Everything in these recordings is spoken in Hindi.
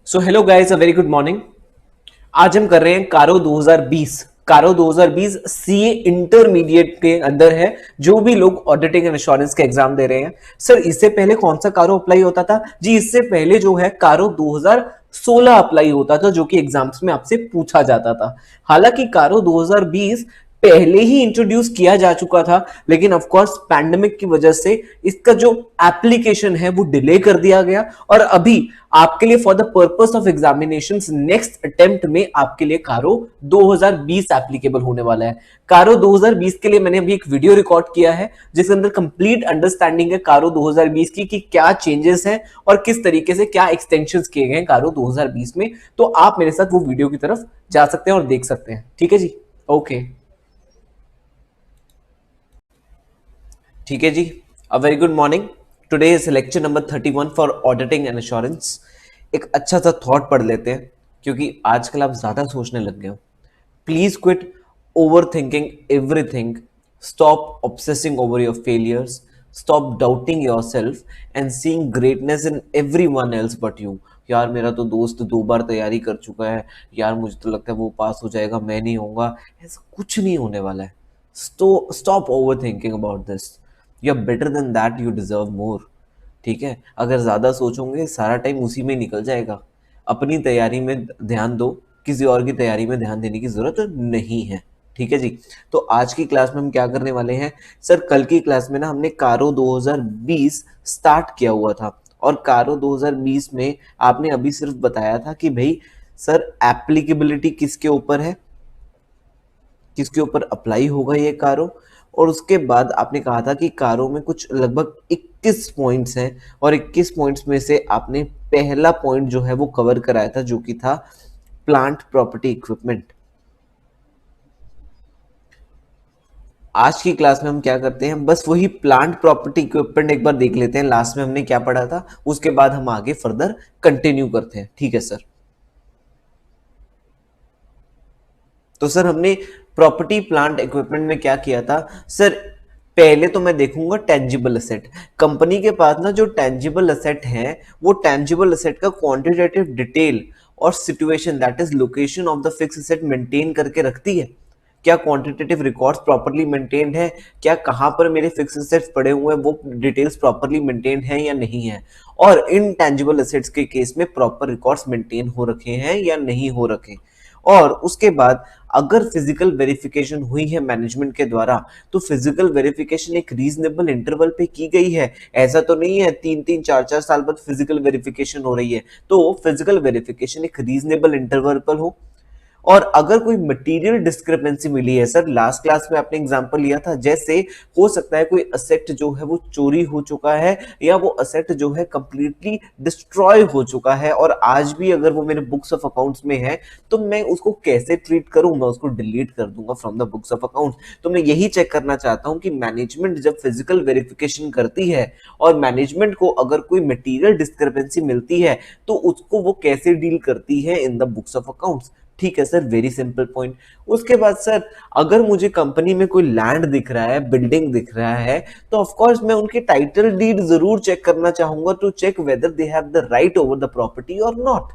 सो हेलो गाइस, अ वेरी गुड मॉर्निंग। आज हम कर रहे हैं कारो 2020। कारो 2020 सीए इंटरमीडिएट के अंदर है। जो भी लोग ऑडिटिंग एंड इंश्योरेंस के एग्जाम दे रहे हैं, सर इससे पहले कौन सा कारो अप्लाई होता था जी? इससे पहले जो है कारो 2016 अप्लाई होता था, जो कि एग्जाम्स में आपसे पूछा जाता था। हालांकि कारो 2020 पहले ही इंट्रोड्यूस किया जा चुका था, लेकिन ऑफ कोर्स पैंडेमिक की वजह से इसका जो एप्लीकेशन है वो डिले कर दिया गया। और अभी आपके लिए for the purpose of examination next attempt में आपके लिए कारो 2020 एप्लीकेबल होने वाला है। कारो 2020 के लिए मैंने अभी एक वीडियो रिकॉर्ड किया है, जिसके अंदर कंप्लीट अंडरस्टैंडिंग है कारो 2020 की कि क्या चेंजेस हैं और किस तरीके से क्या एक्सटेंशंस किए गए हैं कारो 2020 में। तो आप मेरे साथ वो वीडियो की तरफ जा सकते हैं और देख सकते हैं। ठीक है जी, ओके। ठीक है जी, a very good morning. Today is lecture number 31 for auditing and assurance. एक अच्छा सा थॉट पढ़ लेते हैं, क्योंकि आजकल आप ज्यादा सोचने लग गए हो। Please quit over thinking everything. Stop obsessing over your failures. Stop doubting your self and seeing greatness in every one else but you. यार मेरा तो दोस्त 2 बार तैयारी कर चुका है, यार मुझे तो लगता है वो पास हो जाएगा, मैं नहीं होऊंगा। ऐसा कुछ नहीं होने वाला है। Stop over thinking about this. You are better than that, you deserve more. ठीक है, अगर ज्यादा सोचोगे सारा टाइम उसी में निकल जाएगा। अपनी तैयारी में ध्यान दो, किसी और की तैयारी में ध्यान देने की जरूरत नहीं है। ठीक है जी। तो आज की क्लास में हम क्या करने वाले हैं सर? कल की क्लास में ना हमने कारो 2020 स्टार्ट किया हुआ था, और कारो 2020 में आपने अभी सिर्फ बताया था कि भाई सर एप्लीकेबिलिटी किसके ऊपर है, किसके ऊपर अप्लाई होगा ये कारो। और उसके बाद आपने कहा था कि कारो में कुछ लगभग 21 पॉइंट्स हैं, और 21 पॉइंट्स में से आपने पहला पॉइंट जो है वो कवर कराया था, जो कि था प्लांट प्रॉपर्टी इक्विपमेंट। आज की क्लास में हम क्या करते हैं, बस वही प्लांट प्रॉपर्टी इक्विपमेंट एक बार देख लेते हैं। लास्ट में हमने क्या पढ़ा था, उसके बाद हम आगे फर्दर कंटिन्यू करते हैं। ठीक है सर? तो सर हमने प्रॉपर्टी प्लांट इक्विपमेंट में क्या किया था सर? पहले तो मैं देखूंगा टेंजिबल असेट। कंपनी के पास ना जो टेंजिबल असेट है, वो टेंजिबल असेट का क्वांटिटेटिव डिटेल और situation, that is location of the fix asset, maintain करके रखती है। क्या क्वांटिटेटिव रिकॉर्ड्स प्रॉपर्ली मेंटेन्ड है? क्या कहां पर मेरे फिक्स असेट्स पड़े हुए हैं वो डिटेल्स प्रॉपर्ली मेंटेन्ड है या नहीं है? और इन टेंजिबल असेट्स के केस में प्रॉपर रिकॉर्ड्स मेंटेन हो रखे हैं या नहीं हो रखे। और उसके बाद अगर फिजिकल वेरिफिकेशन हुई है मैनेजमेंट के द्वारा, तो फिजिकल वेरिफिकेशन एक रीजनेबल इंटरवल पे की गई है। ऐसा तो नहीं है 3-3 4-4 साल बाद फिजिकल वेरिफिकेशन हो रही है। तो फिजिकल वेरिफिकेशन एक रीजनेबल इंटरवल पर हो। और अगर कोई मटेरियल डिस्क्रिपेंसी मिली है सर, लास्ट क्लास में आपने एग्जांपल लिया था, जैसे हो सकता है कोई असेट जो है वो चोरी हो चुका है, या वो असेट जो है कंप्लीटली डिस्ट्रॉय हो चुका है, और आज भी अगर वो मेरे बुक्स ऑफ अकाउंट्स में है, तो मैं उसको कैसे ट्रीट करूं? मैं उसको डिलीट कर दूंगा from the books of accounts. तो मैं यही चेक करना चाहता हूं कि मैनेजमेंट जब फिजिकल वेरिफिकेशन करती है, और मैनेजमेंट को अगर कोई मटेरियल डिस्क्रिपेंसी मिलती है, तो उसको वो कैसे डील करती है इन द बुक्स ऑफ अकाउंट्स। ठीक है सर, वेरी सिंपल पॉइंट। उसके बाद सर, अगर मुझे कंपनी में कोई लैंड दिख रहा है, बिल्डिंग दिख रहा है, तो ऑफ कोर्स मैं उनके टाइटल डीड जरूर चेक करना चाहूंगा, to check whether they have the right over the property or not.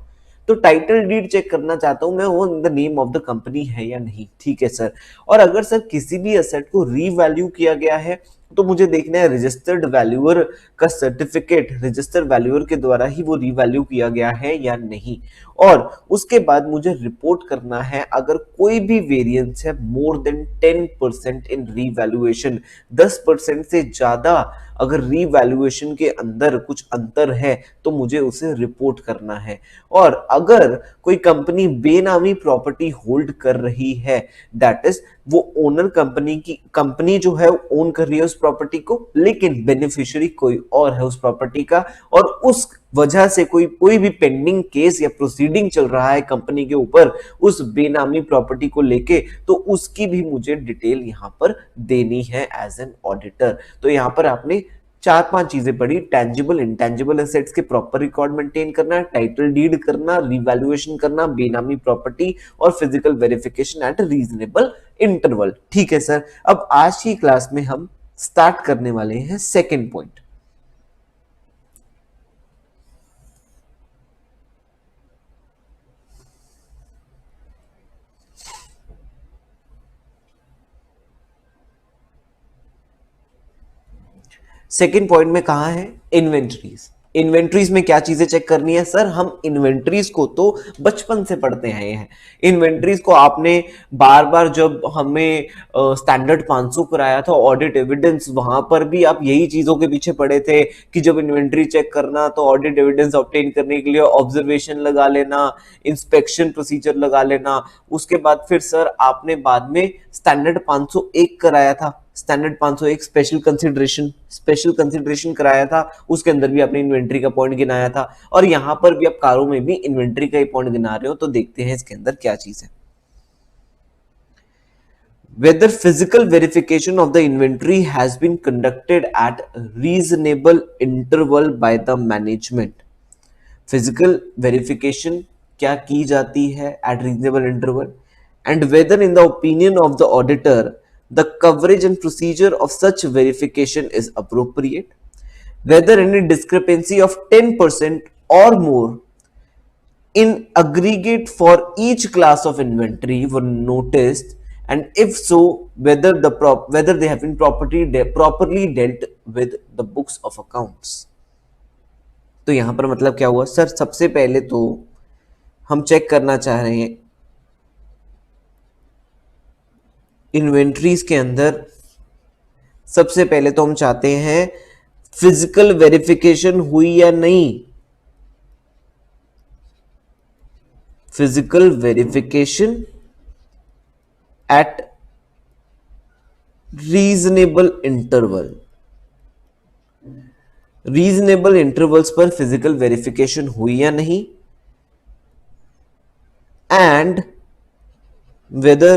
तो टाइटल डीड चेक करना चाहता हूं मैं, वो in the name of the company है या नहीं। ठीक है सर। और अगर सर किसी भी एसेट को रीवैल्यू किया गया है, तो मुझे देखना है रजिस्टर्ड वैल्यूअर का सर्टिफिकेट, रजिस्टर्ड वैल्यूअर के द्वारा ही वो रीवैल्यू किया गया है या नहीं। और उसके बाद मुझे रिपोर्ट करना है अगर कोई भी वेरिएंस है मोर देन 10% इन रीवैल्यूएशन, 10% से ज्यादा अगर रीवैल्यूएशन के अंदर कुछ अंतर है, तो मुझे उसे रिपोर्ट करना है। और अगर कोई कंपनी बेनामी प्रॉपर्टी होल्ड कर रही है, दैट इज वो ओनर कंपनी जो है ओन कर रही है उस प्रॉपर्टी को, लेकिन बेनिफिशियरी कोई और है उस प्रॉपर्टी का, और उस वजह से कोई भी पेंडिंग केस या प्रोसीडिंग चल रहा है कंपनी के ऊपर उस बेनामी प्रॉपर्टी को लेके, तो उसकी भी मुझे डिटेल यहां पर देनी है एज एन ऑडिटर। तो यहां पर आपने 4-5 चीजें पढ़ी: टेंजिबल इंटेंजिबल एसेट्स के प्रॉपर रिकॉर्ड मेंटेन करना, टाइटल डीड करना, रिवैल्यूएशन करना, बेनामी प्रॉपर्टी, और physical verification eight reasonable interval. ठीक है सर। अब आज की क्लास में हम स्टार्ट करने वाले हैं सेकेंड पॉइंट। सेकेंड पॉइंट में कहा है इन्वेंट्रीज। इन्वेंट्रीज में क्या चीजें चेक करनी है सर, हम इन्वेंट्रीज को तो बचपन से पढ़ते आए हैं। इन्वेंट्रीज को आपने बार बार जब हमें स्टैंडर्ड 500 कराया था ऑडिट एविडेंस, वहां पर भी आप यही चीजों के पीछे पड़े थे कि जब इन्वेंट्री चेक करना तो ऑडिट एविडेंस ऑब्टेन करने के लिए ऑब्जर्वेशन लगा लेना, इंस्पेक्शन प्रोसीजर लगा लेना। उसके बाद फिर सर आपने बाद में स्टैंडर्ड 501 कराया था, स्टैंडर्ड 501 स्पेशल कंसिडरेशन कराया था, उसके अंदर भी आपने इन्वेंट्री का पॉइंट गिनाया था, और यहां पर भी आप कारों में भी इन्वेंट्री का ही पॉइंट गिना रहे हो। तो देखते हैं इसके अंदर क्या चीज है। Whether physical verification of the inventory has been conducted at reasonable interval by the management। Physical verification क्या की जाती है at reasonable interval, and whether in the opinion of the auditor the coverage and procedure of such verification is appropriate, whether any discrepancy of 10% or more in aggregate for each class of inventory were noticed, and if so whether they have been properly dealt with the books of accounts। तो यहां पर मतलब क्या हुआ सर, सबसे पहले तो हम चेक करना चाह रहे हैं इन्वेंट्रीज के अंदर, सबसे पहले तो हम चाहते हैं फिजिकल वेरिफिकेशन हुई या नहीं। Physical verification eight reasonable interval, reasonable intervals पर फिजिकल वेरिफिकेशन हुई या नहीं, एंड वेदर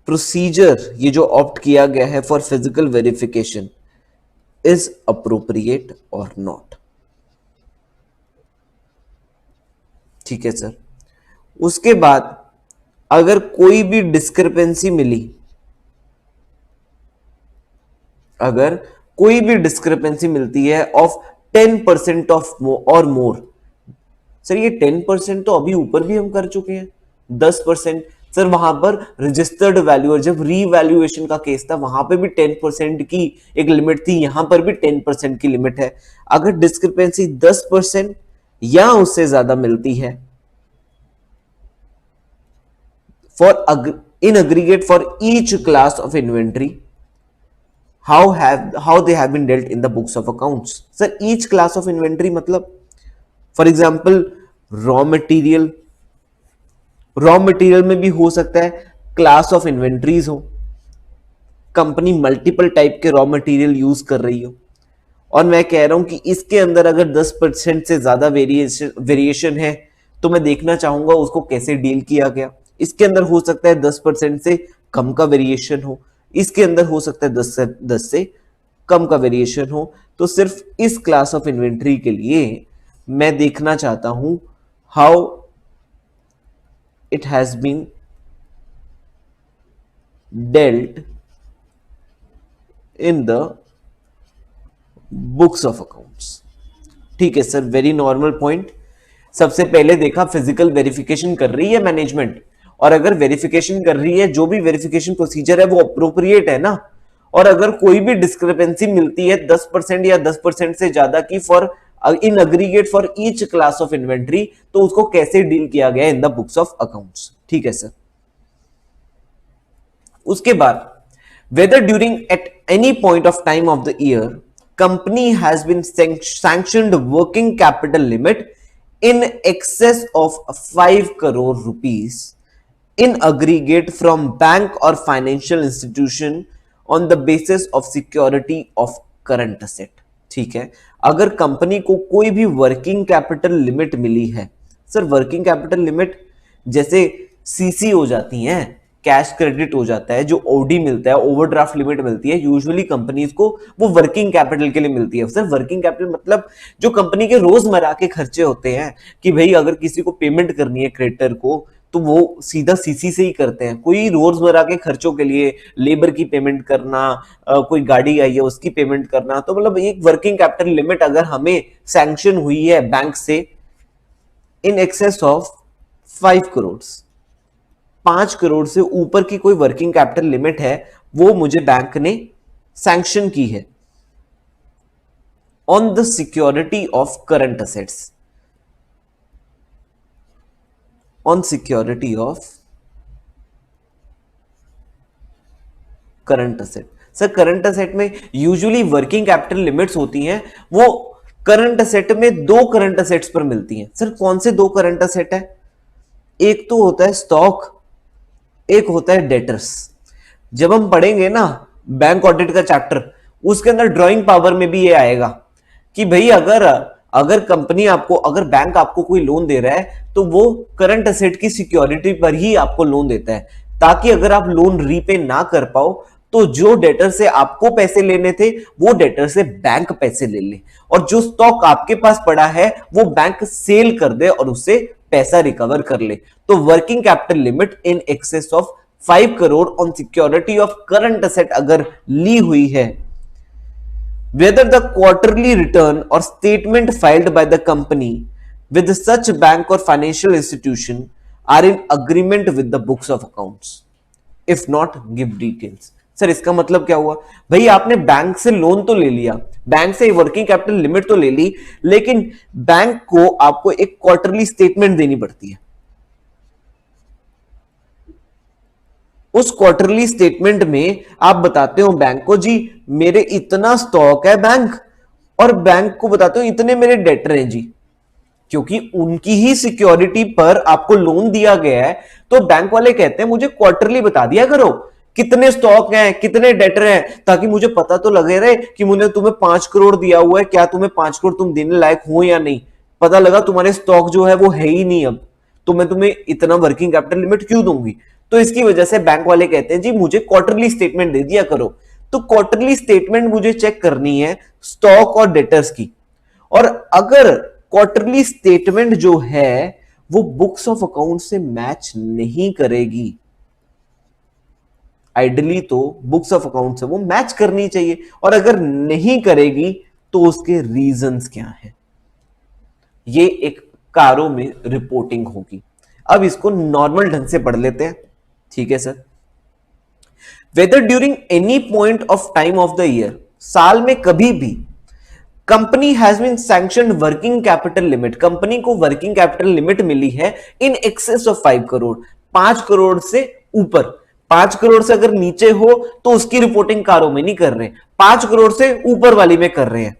प्रोसीजर ये जो ऑप्ट किया गया है for physical verification is appropriate और नॉट। ठीक है सर। उसके बाद अगर कोई भी डिस्क्रिपेंसी मिली, अगर कोई भी डिस्क्रिपेंसी मिलती है ऑफ 10% ऑफ और मोर, सर ये 10% तो अभी ऊपर भी हम कर चुके हैं, 10%। सर वहां पर रजिस्टर्ड वैल्यू और जब रीवैल्यूएशन का केस था वहां पे भी 10% की एक लिमिट थी, यहां पर भी 10% की लिमिट है। अगर डिस्क्रिपेंसी 10% या उससे ज्यादा मिलती है in aggregate for each class of inventory, how they have been dealt in the books of accounts। sir each class of inventory मतलब for example raw material, raw material में भी हो सकता है क्लास ऑफ इन्वेंट्रीज हो, कंपनी मल्टीपल टाइप के रॉ मटेरियल यूज कर रही हो, और मैं कह रहा हूं कि इसके अंदर अगर 10% से ज्यादा वेरिएशन है तो मैं देखना चाहूंगा उसको कैसे डील किया गया। इसके अंदर हो सकता है 10% से कम का वेरिएशन हो, इसके अंदर हो सकता है 10 से कम का वेरिएशन हो। तो सिर्फ इस क्लास ऑफ इन्वेंट्री के लिए मैं देखना चाहता हूं how it has been dealt in the books of accounts. ठीक है सर, वेरी नॉर्मल पॉइंट। सबसे पहले देखा फिजिकल वेरिफिकेशन कर रही है मैनेजमेंट, और अगर वेरिफिकेशन कर रही है, जो भी वेरिफिकेशन प्रोसीजर है वो अप्रोप्रिएट है ना, और अगर कोई भी डिस्क्रिपेंसी मिलती है 10% या 10% से ज्यादा की for in aggregate for each class of inventory, तो उसको कैसे डील किया गया इन द बुक्स ऑफ अकाउंट्स। ठीक है सर। उसके बाद whether during at any point of time of the year company has been sanctioned working capital limit in excess of 5 crore rupees in aggregate from bank or financial institution on the basis of security of current asset। ठीक है, अगर कंपनी को कोई भी वर्किंग कैपिटल लिमिट मिली है, सर वर्किंग कैपिटल लिमिट जैसे सीसी हो जाती हैं, कैश क्रेडिट हो जाता है, जो ओडी मिलता है, ओवरड्राफ्ट लिमिट मिलती है, यूजुअली कंपनीज को वो वर्किंग कैपिटल के लिए मिलती है। सर वर्किंग कैपिटल मतलब जो कंपनी के रोजमर्रा के खर्चे होते हैं कि भाई अगर किसी को पेमेंट करनी है क्रेडिटर को तो वो सीधा सीसी से ही करते हैं। कोई रोजमर्रा के खर्चों के लिए लेबर की पेमेंट करना, कोई गाड़ी आई है उसकी पेमेंट करना, तो मतलब एक वर्किंग कैपिटल लिमिट अगर हमें सैंक्शन हुई है बैंक से इन एक्सेस ऑफ 5 करोड़, 5 करोड़ से ऊपर की कोई वर्किंग कैपिटल लिमिट है वो मुझे बैंक ने सैंक्शन की है, on the security of current assets, on security of current asset. Sir current asset में यूजुअली वर्किंग कैपिटल लिमिट्स होती हैं, वो करंट असेट में दो करंट असेट्स पर मिलती हैं। सर कौन से दो करंट असेट है? एक तो होता है स्टॉक, एक होता है डेटर्स। जब हम पढ़ेंगे ना बैंक ऑडिट का चैप्टर, उसके अंदर ड्राइंग पावर में भी ये आएगा कि भाई अगर अगर कंपनी आपको, अगर बैंक आपको कोई लोन दे रहा है तो वो करंट असेट की सिक्योरिटी पर ही आपको लोन देता है, ताकि अगर आप लोन रीपे ना कर पाओ तो जो डेटर से आपको पैसे लेने थे वो डेटर से बैंक पैसे ले ले, और जो स्टॉक आपके पास पड़ा है वो बैंक सेल कर दे और उससे पैसा रिकवर कर ले। तो working capital limit in excess of 5 crore on security of current asset अगर ली हुई है, whether the quarterly return or statement filed by the company with such bank or financial institution are in agreement with the books of accounts, if not give details। Sir इसका मतलब क्या हुआ? भाई आपने बैंक से लोन तो ले लिया, बैंक से वर्किंग कैपिटल लिमिट तो ले ली, लेकिन बैंक को आपको एक क्वार्टरली स्टेटमेंट देनी पड़ती है। उस क्वार्टरली स्टेटमेंट में आप बताते हो बैंक को, जी मेरे इतना स्टॉक है बैंक, और बैंक को बताते हो इतने मेरे डेटर हैं जी, क्योंकि उनकी ही सिक्योरिटी पर आपको लोन दिया गया है। तो बैंक वाले कहते हैं मुझे क्वार्टरली बता दिया करो कितने स्टॉक हैं, कितने डेटर हैं, ताकि मुझे पता तो लगे रहे कि मुझे तुम्हें 5 करोड़ दिया हुआ है, क्या तुम्हें 5 करोड़ तुम देने लायक हो या नहीं। पता लगा तुम्हारे स्टॉक जो है वो है ही नहीं अब, तो मैं तुम्हें इतना वर्किंग कैपिटल लिमिट क्यों दूंगी? तो इसकी वजह से बैंक वाले कहते हैं जी मुझे क्वार्टरली स्टेटमेंट दे दिया करो। तो क्वार्टरली स्टेटमेंट मुझे चेक करनी है स्टॉक और डेटर्स की, और अगर क्वार्टरली स्टेटमेंट जो है वो बुक्स ऑफ अकाउंट से मैच नहीं करेगी, आइडली तो बुक्स ऑफ अकाउंट से वो मैच करनी चाहिए, और अगर नहीं करेगी तो उसके रीजंस क्या है, ये एक कारों में रिपोर्टिंग होगी। अब इसको नॉर्मल ढंग से पढ़ लेते हैं, ठीक है sir. Whether during any point of time of the year, साल में कभी भी company has been sanctioned working capital limit, company को वर्किंग कैपिटल लिमिट मिली है in excess of 5 crore, 5 crore से ऊपर। 5 करोड़ से अगर नीचे हो तो उसकी रिपोर्टिंग कारों में नहीं कर रहे, 5 करोड़ से ऊपर वाली में कर रहे हैं।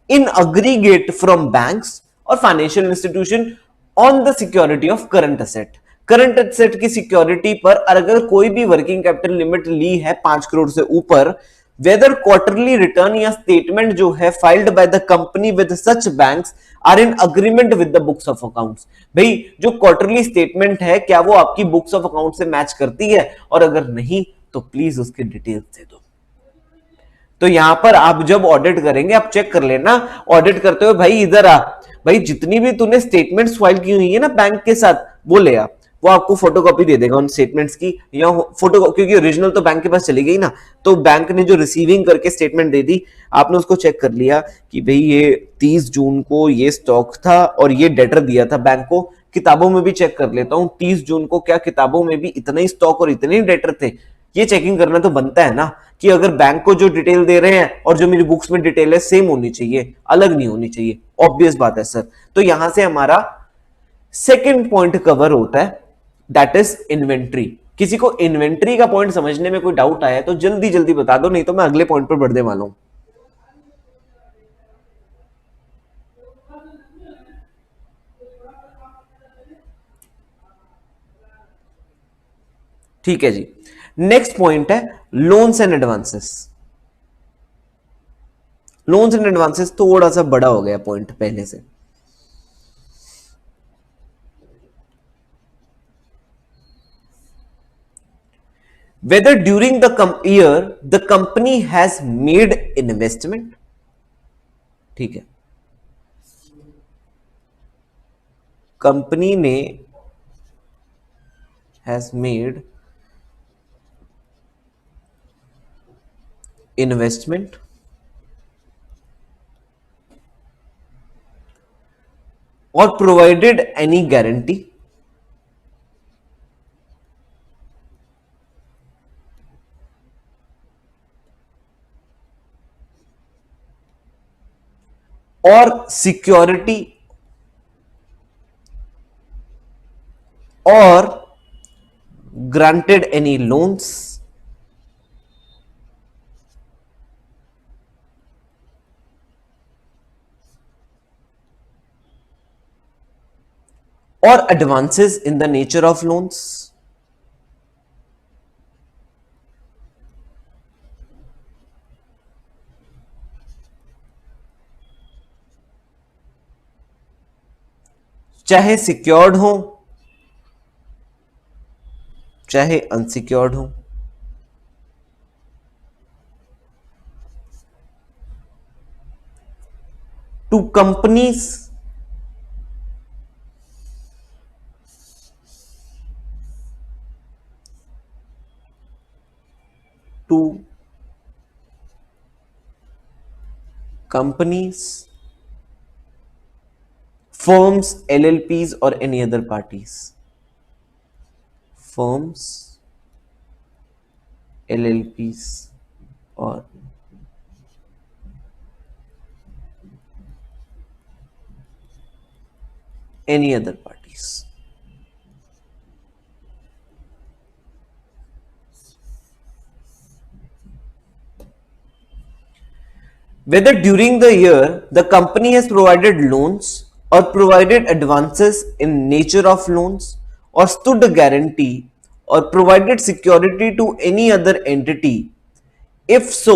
इन अग्रीगेट फ्रॉम बैंक्स और financial institution on the security of current asset, current asset की सिक्योरिटी पर अगर कोई भी वर्किंग कैपिटल लिमिट ली है 5 करोड़ से ऊपर, वेदर क्वार्टरली रिटर्न या स्टेटमेंट जो है filed by the company with such banks are in agreement with the books of accounts. भाई जो क्वार्टरली स्टेटमेंट है क्या वो आपकी बुक्स ऑफ अकाउंट से मैच करती है, और अगर नहीं तो प्लीज उसके डिटेल्स दे दो। तो यहां पर आप जब ऑडिट करेंगे आप चेक कर लेना, ऑडिट करते हुए भाई इधर आ, भाई जितनी भी तूने स्टेटमेंट्स फाइल की हुई है ना बैंक के साथ वो ले आ, वो आपको फोटोकॉपी दे देगा उन स्टेटमेंट्स की, या फोटो, क्योंकि ओरिजिनल तो बैंक के पास चली गई ना, तो बैंक ने जो रिसीविंग करके स्टेटमेंट दे दी, आपने उसको चेक कर लिया कि भाई ये 30 जून को ये स्टॉक था और ये डेटर दिया था बैंक को। किताबों में भी चेक कर लेता हूं 30 जून को क्या किताबों में भी इतने ही स्टॉक और इतने ही डेटर थे, ये चेकिंग करना तो बनता है ना, कि अगर बैंक को जो डिटेल दे रहे हैं और जो मेरी बुक्स में डिटेल है सेम होनी चाहिए, अलग नहीं होनी चाहिए, ऑब्वियस बात है सर। तो यहां से हमारा सेकंड पॉइंट कवर होता है, दैट इज इन्वेंट्री। किसी को इन्वेंट्री का पॉइंट समझने में कोई डाउट आया तो जल्दी जल्दी बता दो, नहीं तो मैं अगले पॉइंट पर बढ़ने वाला हूं। ठीक है जी। नेक्स्ट पॉइंट है loans and advances. Loans and advances थोड़ा सा बड़ा हो गया पॉइंट पहले से। Whether during the year the company has made investment, ठीक है, कंपनी ने has made investment or provided any guarantee, और security or granted any loans or advances in the nature of loans. चाहे सिक्योर्ड हो चाहे अनसिक्योर्ड हो, to companies to companies, firms, LLPs or any other parties. Firms, LLPs or any other parties. Whether during the year the company has provided loans or provided advances in nature of loans or stood a guarantee or provided security to any other entity. If so,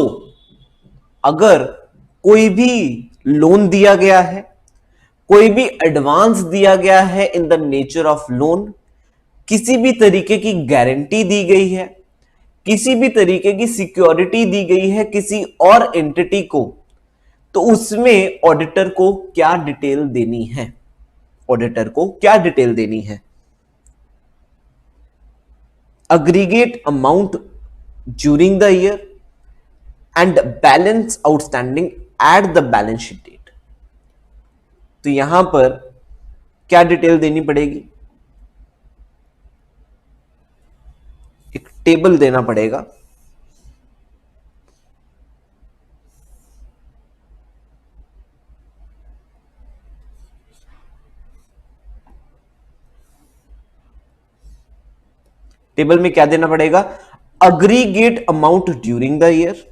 अगर कोई भी लोन दिया गया है, कोई भी एडवांस दिया गया है इन द नेचर ऑफ लोन, किसी भी तरीके की गारंटी दी गई है, किसी भी तरीके की सिक्योरिटी दी गई है किसी और एंटिटी को, तो उसमें ऑडिटर को क्या डिटेल देनी है? ऑडिटर को क्या डिटेल देनी है? Aggregate amount during the year and balance outstanding at the balance sheet date. तो यहां पर क्या डिटेल देनी पड़ेगी? एक टेबल देना पड़ेगा। टेबल में क्या देना पड़ेगा? Aggregate amount during the year,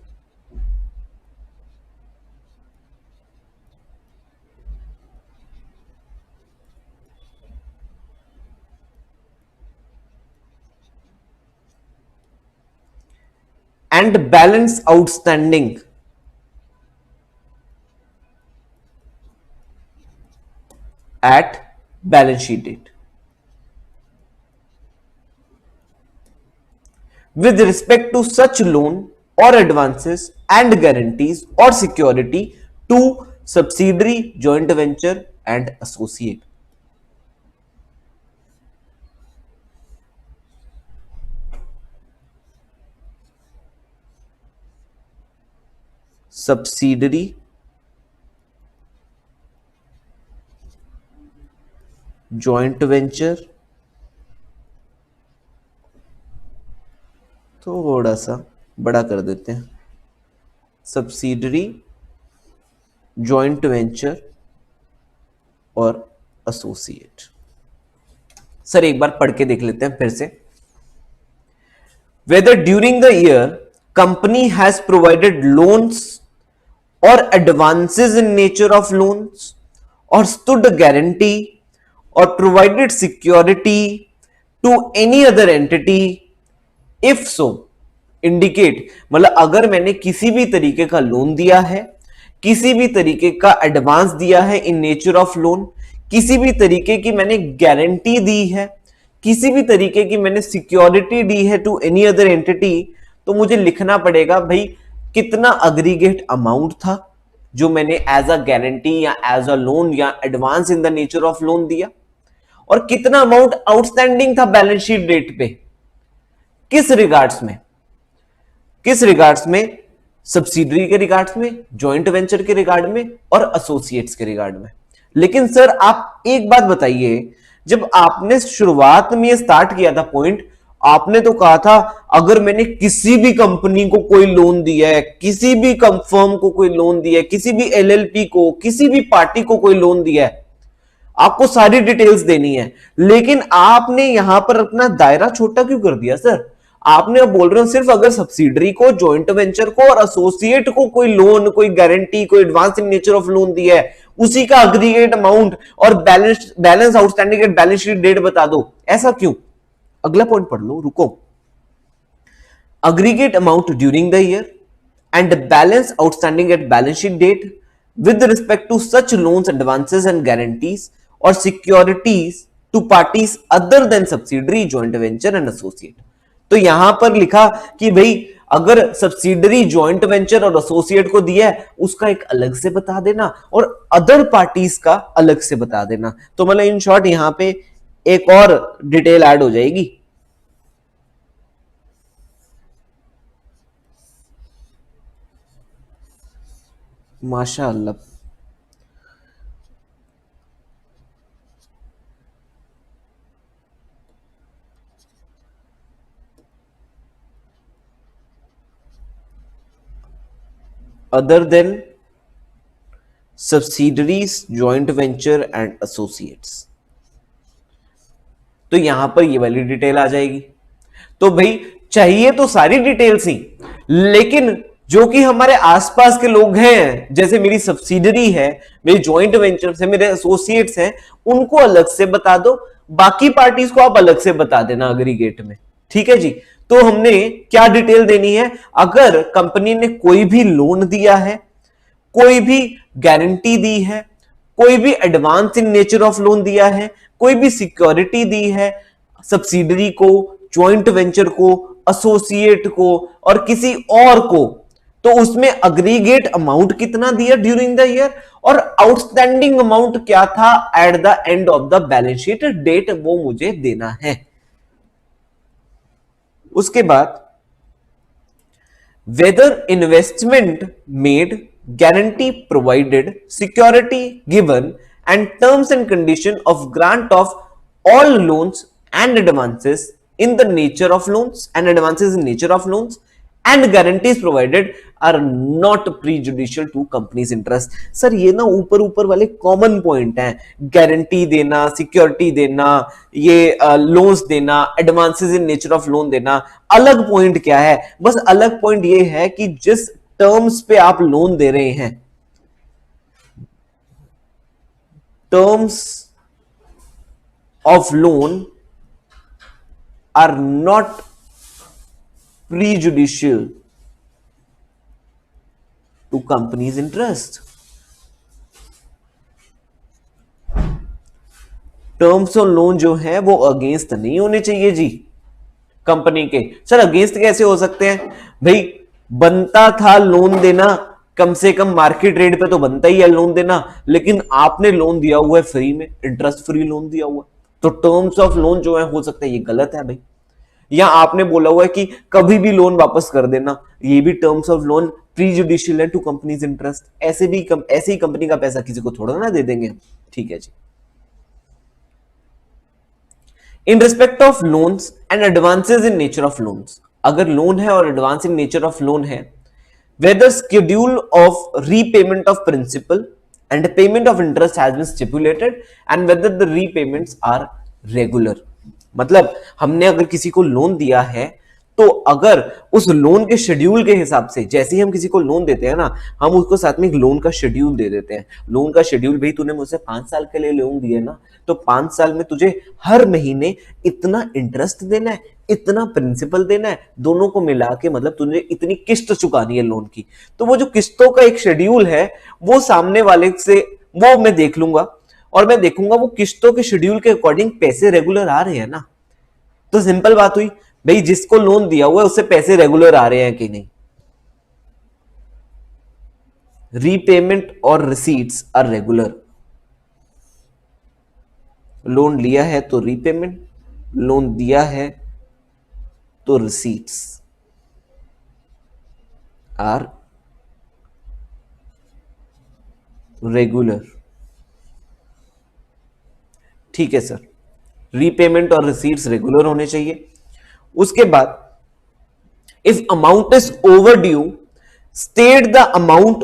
and balance outstanding at balance sheet date with respect to such loan or advances and guarantees or security to subsidiary, joint venture and associate. Subsidiary, joint venture, थोड़ा सा बड़ा कर देते हैं, सब्सिडरी, जॉइंट वेंचर और एसोसिएट। सर एक बार पढ़ के देख लेते हैं फिर से। Whether during the year company has provided loans or advances in nature of loans or stood a guarantee or provided security to any other entity, if so indicate, मतलब अगर मैंने किसी भी तरीके का लोन दिया है, किसी भी तरीके का एडवांस दिया है इन नेचर ऑफ लोन, किसी भी तरीके की मैंने गारंटी दी है, किसी भी तरीके की मैंने सिक्योरिटी दी है टू एनी अदर एंटिटी, तो मुझे लिखना पड़ेगा भाई कितना अग्रीगेट अमाउंट था जो मैंने एज अ गारंटी या एज अ लोन या advance in the nature of loan दिया, और कितना अमाउंट आउटस्टैंडिंग था बैलेंस शीट डेट पे, किस रिगार्ड्स में, किस रिगार्ड्स में, सब्सिडरी के रिगार्ड्स में, जॉइंट वेंचर के रिगार्ड में और एसोसिएट्स के रिगार्ड में। लेकिन सर आप एक बात बताइए, जब आपने शुरुआत में स्टार्ट किया था पॉइंट आपने तो कहा था अगर मैंने किसी भी कंपनी को कोई लोन दिया है, किसी भी फर्म को कोई लोन दिया है, किसी भी एलएलपी को, किसी भी पार्टी को कोई लोन दिया है, आपको सारी डिटेल्स देनी है। लेकिन आपने यहां पर अपना दायरा छोटा क्यों कर दिया सर? आपने अब बोल रहे हो सिर्फ अगर सब्सिडरी को, जॉइंट वेंचर को और एसोसिएट को कोई लोन, कोई गारंटी, कोई advance in nature of loan दिया है, उसी का अग्रीगेट अमाउंट और balance outstanding at balance sheet date बता दो। ऐसा क्यों? अगला पॉइंट पढ़ लो, रुको। Aggregate amount during the year and balance outstanding at balance sheet date with respect to such loans, advances and guarantees or securities to parties other than subsidiary, joint venture and associate। तो यहां पर लिखा कि भाई अगर सब्सिडरी, जॉइंट वेंचर और एसोसिएट को दिया है उसका एक अलग से बता देना और अदर पार्टीज का अलग से बता देना। तो मतलब इन शॉर्ट यहां पे एक और डिटेल ऐड हो जाएगी। माशाअल्लाह। Other than subsidiaries, joint venture and associates, तो यहां पर ये वाली डिटेल आ जाएगी। तो भाई चाहिए तो सारी डिटेल्स ही, लेकिन जो कि हमारे आसपास के लोग हैं, जैसे मेरी सब्सिडरी है, मेरी जॉइंट वेंचर्स है, मेरे एसोसिएट्स हैं, उनको अलग से बता दो, बाकी पार्टीज को आप अलग से बता देना अग्रीगेट में। ठीक है जी। तो हमने क्या डिटेल देनी है? अगर कंपनी ने कोई भी लोन दिया है, कोई भी गारंटी दी है, कोई भी advance in nature of loan दिया है, कोई भी सिक्योरिटी दी है सब्सिडरी को, जॉइंट वेंचर को, एसोसिएट को और किसी और को, तो उसमें अग्रीगेट अमाउंट कितना दिया ड्यूरिंग द ईयर और आउटस्टैंडिंग अमाउंट क्या था at the end of the balance sheet date, वो मुझे देना है। उसके बाद whether investment made, guarantee provided, security given and terms and condition of grant of all loans and advances in the nature of loans and advances in nature of loans and guarantees provided are not prejudicial to company's interest। Sir ये ना ऊपर ऊपर वाले कॉमन पॉइंट हैं, गारंटी देना, सिक्योरिटी देना, ये लोन्स देना, advances in nature of loan देना। अलग पॉइंट क्या है? बस अलग पॉइंट ये है कि जिस टर्म्स पे आप लोन दे रहे हैं, terms of loan are not prejudicial to company's interest। Terms of loan जो है वो अगेंस्ट नहीं होने चाहिए जी कंपनी के। सर अगेंस्ट कैसे हो सकते हैं भाई? बनता था लोन देना, कम से कम मार्केट रेट पे तो बनता ही है लोन देना, लेकिन आपने लोन दिया हुआ है फ्री में, इंटरेस्ट फ्री लोन दिया हुआ, तो टर्म्स ऑफ लोन जो है हो सकता है ये गलत है भाई। या आपने बोला हुआ है कि कभी भी लोन वापस कर देना, ये भी टर्म्स ऑफ लोन प्रीजुडिशियल है टू कंपनीज इंटरेस्ट। ऐसे ही कंपनी का पैसा किसी को थोड़ा ना दे देंगे। ठीक है जी। In respect of loans and advances in nature of loans, अगर लोन है और advance in nature of loan है, whether schedule of repayment of principal and payment of interest has been stipulated and whether the repayments are regular। मतलब हमने अगर किसी को लोन दिया है तो अगर उस लोन के शेड्यूल के हिसाब से, जैसे ही हम किसी को लोन देते हैं ना, हम उसको साथ में एक लोन का शेड्यूल दे देते हैं। लोन का शेड्यूल, भाई तूने मुझसे 5 साल के लिए लोन दिया ना, तो 5 साल में तुझे हर महीने इतना इंटरेस्ट देना है, इतना प्रिंसिपल देना है, दोनों को मिला के मतलब तुझे इतनी किस्त चुकानी है लोन की। तो वो जो किस्तों का एक शेड्यूल है वो सामने वाले से वो मैं देख लूंगा और मैं देखूंगा वो किस्तों के शेड्यूल के अकॉर्डिंग पैसे रेगुलर आ रहे हैं ना। तो सिंपल बात हुई भाई, जिसको लोन दिया हुआ है उससे पैसे रेगुलर आ रहे हैं कि नहीं। रीपेमेंट और रिसीट्स आर रेगुलर। लोन लिया है तो रीपेमेंट, लोन दिया है तो रिसीट्स आर रेगुलर। ठीक है सर, रीपेमेंट और रिसीट्स रेगुलर होने चाहिए उसके बाद if amount is overdue, state the amount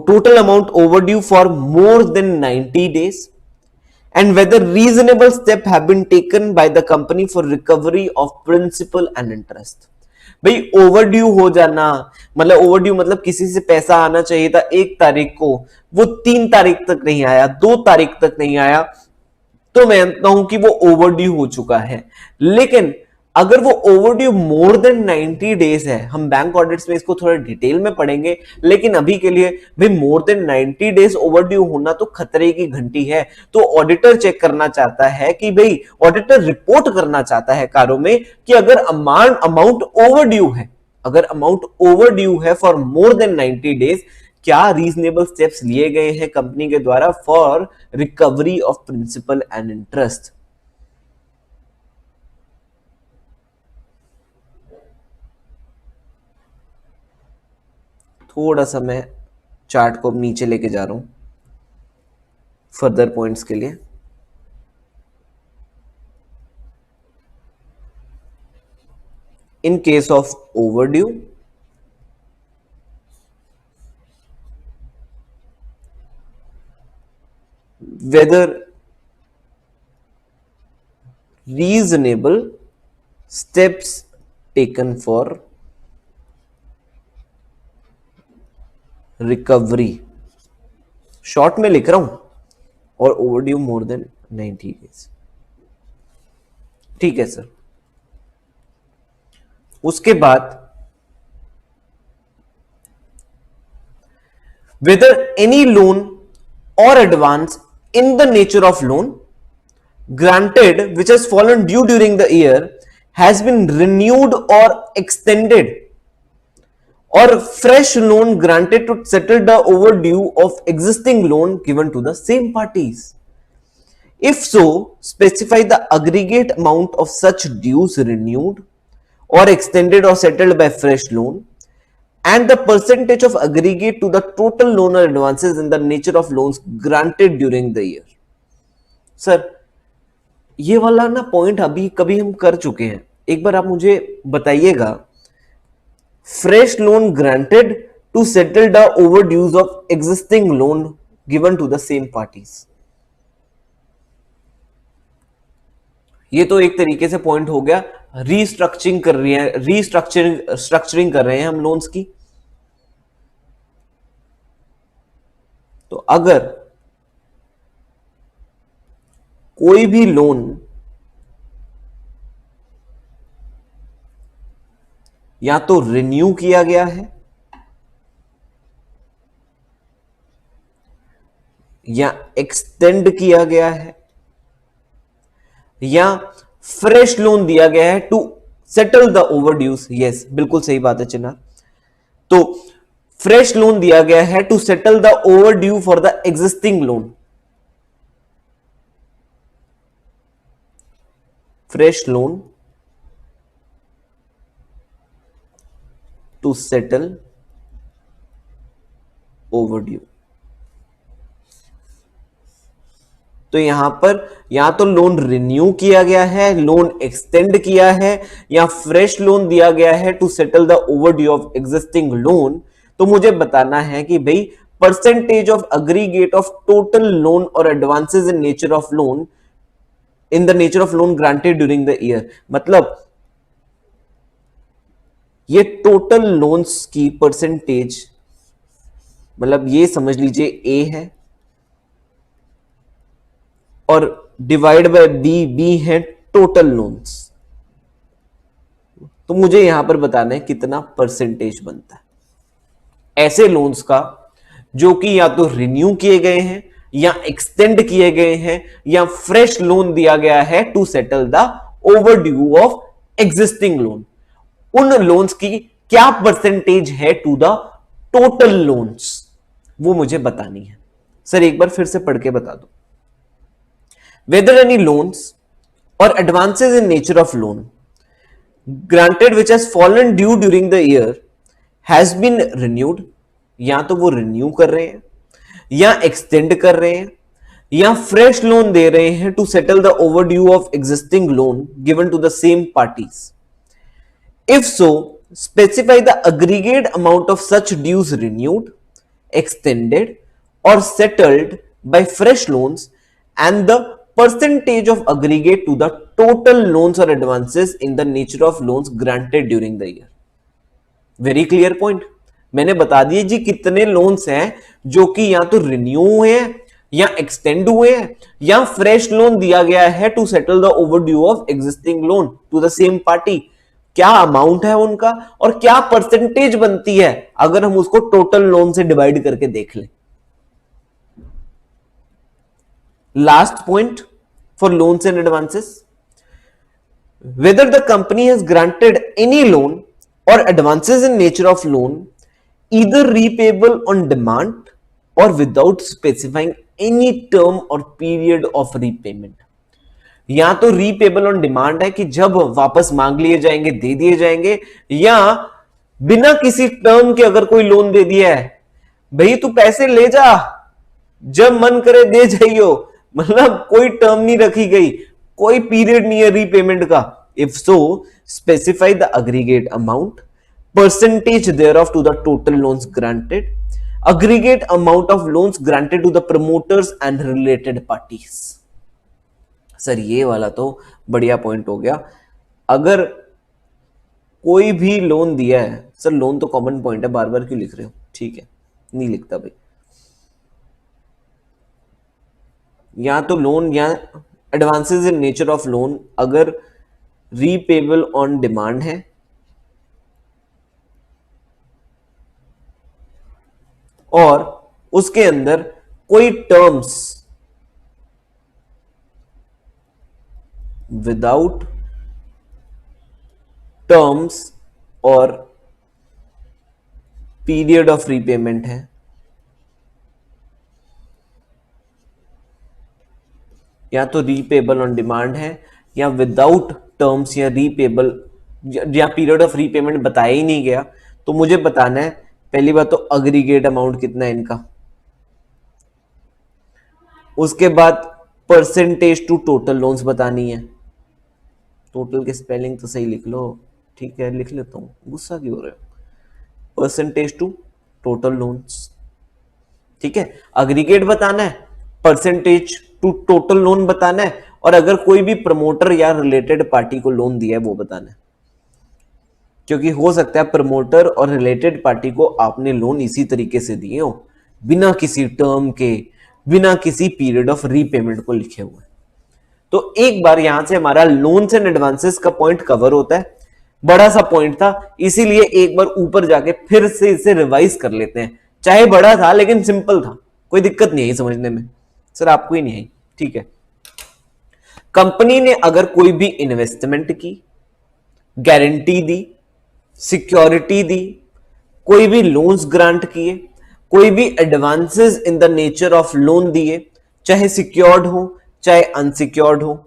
total amount overdue for more than 90 days and whether reasonable step have been taken by the company for recovery of principal and interest. भाई ओवरड्यू हो जाना मतलब ओवरड्यू मतलब किसी से पैसा आना चाहिए था 1 तारीख को, वो 3 तारीख तक नहीं आया, 2 तारीख तक नहीं आया, तो मैं मानता हूं कि वो ओवरड्यू हो चुका है। लेकिन अगर वो ओवरड्यू मोर देन 90 डेज है, हम बैंक ऑडिट्स में इसको थोड़ा डिटेल में पढ़ेंगे, लेकिन अभी के लिए भाई मोर देन 90 डेज ओवरड्यू होना तो खतरे की घंटी है। तो ऑडिटर चेक करना चाहता है कि भाई ऑडिटर रिपोर्ट करना चाहता है कारों में कि अगर अमाउंट ओवरड्यू है, अगर अमाउंट ओवरड्यू है फॉर मोर देन 90 डेज, क्या रीजनेबल स्टेप्स लिए गए हैं कंपनी के द्वारा for recovery of principal and interest. थोड़ा सा मैं चार्ट को नीचे लेके जा रहा हूं फर्दर पॉइंट्स के लिए। In case of overdue, whether reasonable steps taken for recovery, short में लिख रहा हूं, और ओवरड्यू मोर देन 90 डेज। ठीक है सर। उसके बाद whether any loan or advance in the nature of loan granted which has fallen due during the year has been renewed or extended or fresh loan granted to settle the overdue of existing loan given to the same parties. If so, specify the aggregate amount of such dues renewed or extended or settled by fresh loan and the percentage of aggregate to the total loan or advances in the nature of loans granted during the year. Sir ये वाला ना पॉइंट अभी कभी हम कर चुके हैं, एक बार आप मुझे बताइएगा। Fresh loan granted to settle the overdues of existing loan given to the same parties. ये तो एक तरीके से पॉइंट हो गया, रीस्ट्रक्चरिंग कर रही है, स्ट्रक्चरिंग कर रहे हैं हम लोन्स की। तो अगर कोई भी लोन या तो रिन्यू किया गया है या एक्सटेंड किया गया है या फ्रेश लोन दिया गया है to settle the overdues, yes बिल्कुल सही बात है चिन्ह। तो फ्रेश लोन दिया गया है to settle the overdue for the existing loan, fresh loan to settle overdue. तो यहां पर या तो लोन रिन्यू किया गया है, लोन एक्सटेंड किया है या फ्रेश लोन दिया गया है to settle the overdue of existing loan. तो मुझे बताना है कि भाई percentage of aggregate of total loan और advances in nature of loan in the nature of loan granted during the year. मतलब ये टोटल लोन्स की परसेंटेज, मतलब ये समझ लीजिए ए है और डिवाइड बाय बी है टोटल लोन्स। तो मुझे यहां पर बताना है कितना परसेंटेज बनता है ऐसे लोन्स का जो कि या तो रिन्यू किए गए हैं या एक्सटेंड किए गए हैं या फ्रेश लोन दिया गया है to settle the overdue of existing loan. उन लोन्स की क्या परसेंटेज है टू द टोटल लोन्स, वो मुझे बतानी है। सर एक बार फिर से पढ़ के बता दो। Whether any loans or advances in nature of loan granted which has fallen due during the year has been renewed, या तो वो रिन्यू कर रहे हैं या एक्सटेंड कर रहे हैं या फ्रेश लोन दे रहे हैं to settle the overdue of existing loan given to the same parties. If so, specify the aggregate amount of such dues renewed, extended, or settled by fresh loans and the percentage of aggregate to the total loans or advances in the nature of loans granted during the year. Very clear point. मैंने बता दिए जी कितने लोन्स हैं जो कि या तो रिन्यू हुए हैं या एक्सटेंड हुए हैं या फ्रेश लोन दिया गया है to settle the overdue of existing loan to the same party. क्या अमाउंट है उनका और क्या परसेंटेज बनती है अगर हम उसको टोटल लोन से डिवाइड करके देख लें। Last point for loans and advances, weather the company has granted any loan or advances in nature of loan either repayable on demand or without specifying any term or period of repayment। या तो रीपेबल ऑन डिमांड है कि जब वापस मांग लिए जाएंगे दे दिए जाएंगे, या बिना किसी टर्म के अगर कोई लोन दे दिया है, भाई तू पैसे ले जा जब मन करे दे जाइयो, मतलब कोई टर्म नहीं रखी गई, कोई पीरियड नहीं है रीपेमेंट का। If so specify the aggregate amount, percentage thereof to the total loans granted, aggregate amount of loans granted to the promoters and related parties। Sir ये वाला तो बढ़िया पॉइंट हो गया। अगर कोई भी लोन दिया है, सर लोन तो कॉमन पॉइंट है, बार बार क्यों लिख रहे हो, ठीक है नहीं लिखता भाई, या तो लोन या advances in nature of loan अगर रीपेबल ऑन डिमांड है और उसके अंदर कोई टर्म्स विदाउट टर्म्स और पीरियड ऑफ रीपेमेंट है, या तो रीपेबल ऑन डिमांड है या विदाउट टर्म्स या रीपेबल या पीरियड ऑफ रीपेमेंट बताया ही नहीं गया, तो मुझे बताना है पहली बात तो अग्रीगेट अमाउंट कितना है इनका, उसके बाद परसेंटेज टू टोटल लोन्स बतानी है। टोटल की स्पेलिंग तो सही लिख लो, ठीक है लिख लेता हूं, गुस्सा क्यों हो रहे हो। परसेंटेज टू टोटल लोन्स, ठीक है, अग्रीगेट बताना है, परसेंटेज टू टोटल लोन बताना है, और अगर कोई भी प्रमोटर या रिलेटेड पार्टी को लोन दिया है वो बताना है, क्योंकि हो सकता है प्रमोटर और रिलेटेड पार्टी को आपने लोन इसी तरीके से दिए हो, बिना किसी टर्म के, बिना किसी पीरियड ऑफ रीपेमेंट को लिखे हुए। तो एक बार यहां से हमारा लोन्स एंड एडवांसेस का पॉइंट कवर होता है, बड़ा सा पॉइंट था इसीलिए एक बार ऊपर जाके फिर से इसे रिवाइज कर लेते हैं, चाहे बड़ा था लेकिन सिंपल था, कोई दिक्कत नहीं आई समझने में। सर आपको ही नहीं आई, ठीक है। कंपनी ने अगर कोई भी इन्वेस्टमेंट की, गारंटी दी, सिक्योरिटी दी, कोई भी लोन्स ग्रांट किए, कोई भी advances in the nature of loan दिए, चाहे सिक्योर्ड हो चाहे अनसिक्योर्ड हो,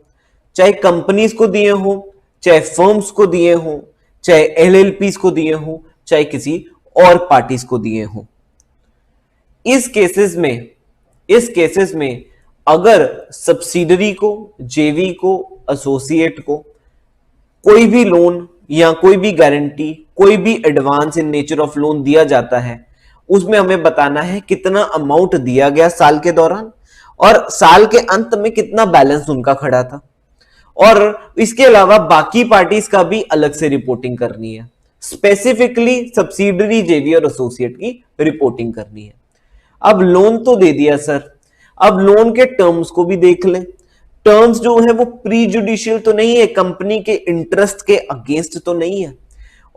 चाहे कंपनीज को दिए हो चाहे फर्म्स को दिए हो, चाहे एलएलपीज को दिए हो, चाहे किसी और पार्टीज को दिए हो, इस केसेस में अगर सब्सिडरी को, जेवी को, एसोसिएट को कोई भी लोन या कोई भी गारंटी, कोई भी advance in nature of loan दिया जाता है, उसमें हमें बताना है कितना अमाउंट दिया गया साल के दौरान और साल के अंत में कितना बैलेंस उनका खड़ा था, और इसके अलावा बाकी पार्टीज का भी अलग से रिपोर्टिंग करनी है, स्पेसिफिकली सब्सिडरी, जेवी और एसोसिएट की रिपोर्टिंग करनी है। अब लोन तो दे दिया सर, अब लोन के टर्म्स को भी देख लें। टर्म्स जो है वो प्री जुडिशियल तो नहीं है, कंपनी के इंटरेस्ट के अगेंस्ट तो नहीं है,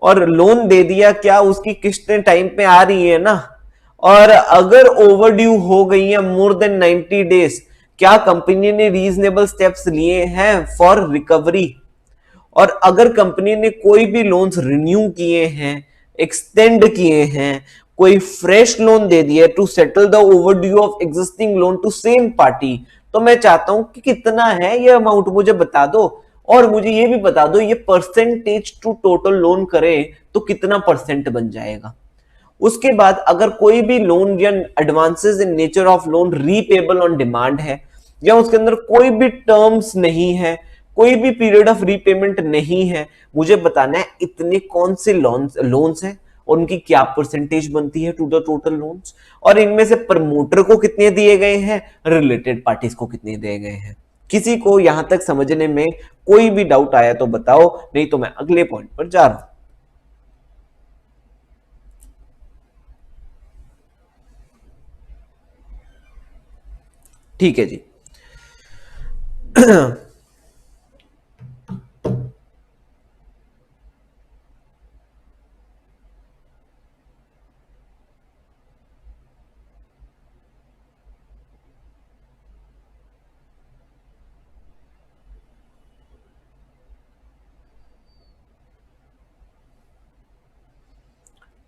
और लोन दे दिया, क्या उसकी किस्तें टाइम पे आ रही है ना, और अगर ओवरड्यू हो गई है मोर देन 90 डेज, क्या कंपनी ने रीजनेबल स्टेप्स लिए हैं फॉर रिकवरी, और अगर कंपनी ने कोई भी लोन्स रिन्यू किए हैं, एक्सटेंड किए हैं, कोई फ्रेश लोन दे दिया to settle the overdue of existing loan to same party, तो मैं चाहता हूं कि कितना है ये अमाउंट मुझे बता दो, और मुझे ये भी बता दो ये परसेंटेज टू टोटल लोन करें तो कितना परसेंट बन जाएगा। उसके बाद अगर कोई भी लोन या advances in nature of loan repayable on demand है, या उसके अंदर कोई भी टर्म्स नहीं है, कोई भी पीरियड ऑफ रीपेमेंट नहीं है, मुझे बताना है इतने कौन से लोन्स हैं और उनकी क्या परसेंटेज बनती है टू द टोटल लोन्स, और इनमें से प्रमोटर को कितने दिए गए हैं, रिलेटेड पार्टीज को कितने दिए गए हैं। किसी को यहां तक समझने में कोई भी डाउट आया तो बताओ, नहीं तो मैं अगले पॉइंट पर जा रहा हूं। ठीक है जी।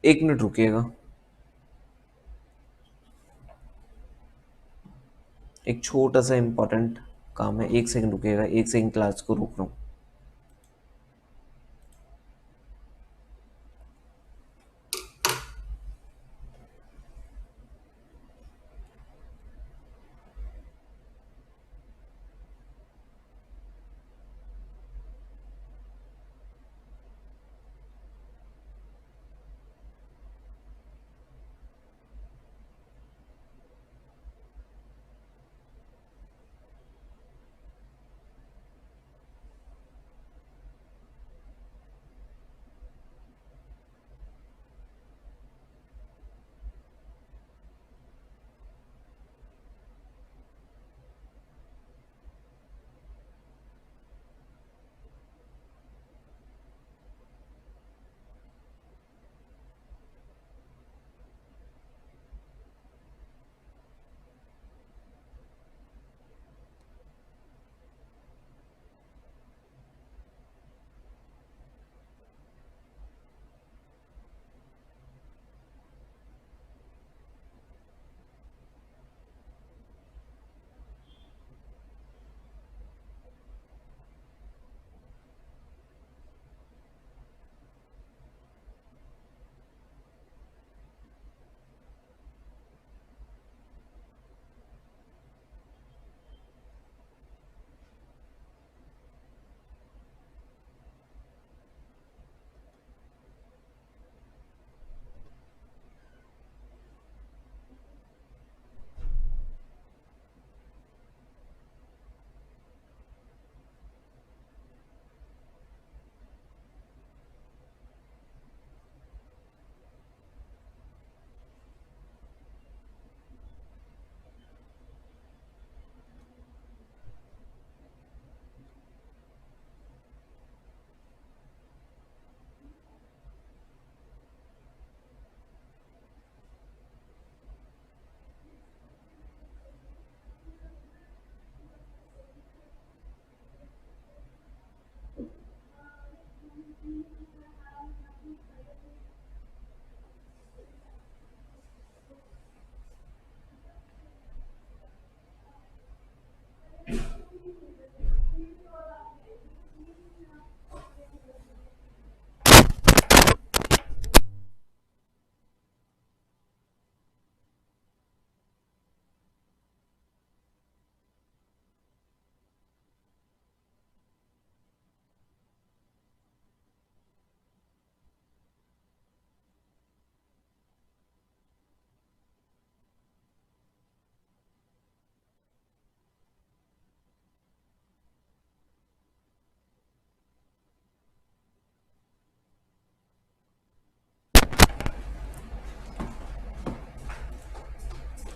एक मिनट रुकिएगा, एक छोटा सा इंपॉर्टेंट काम है, एक सेकंड रुकिएगा, एक सेकंड क्लास को रोक रहा हूं।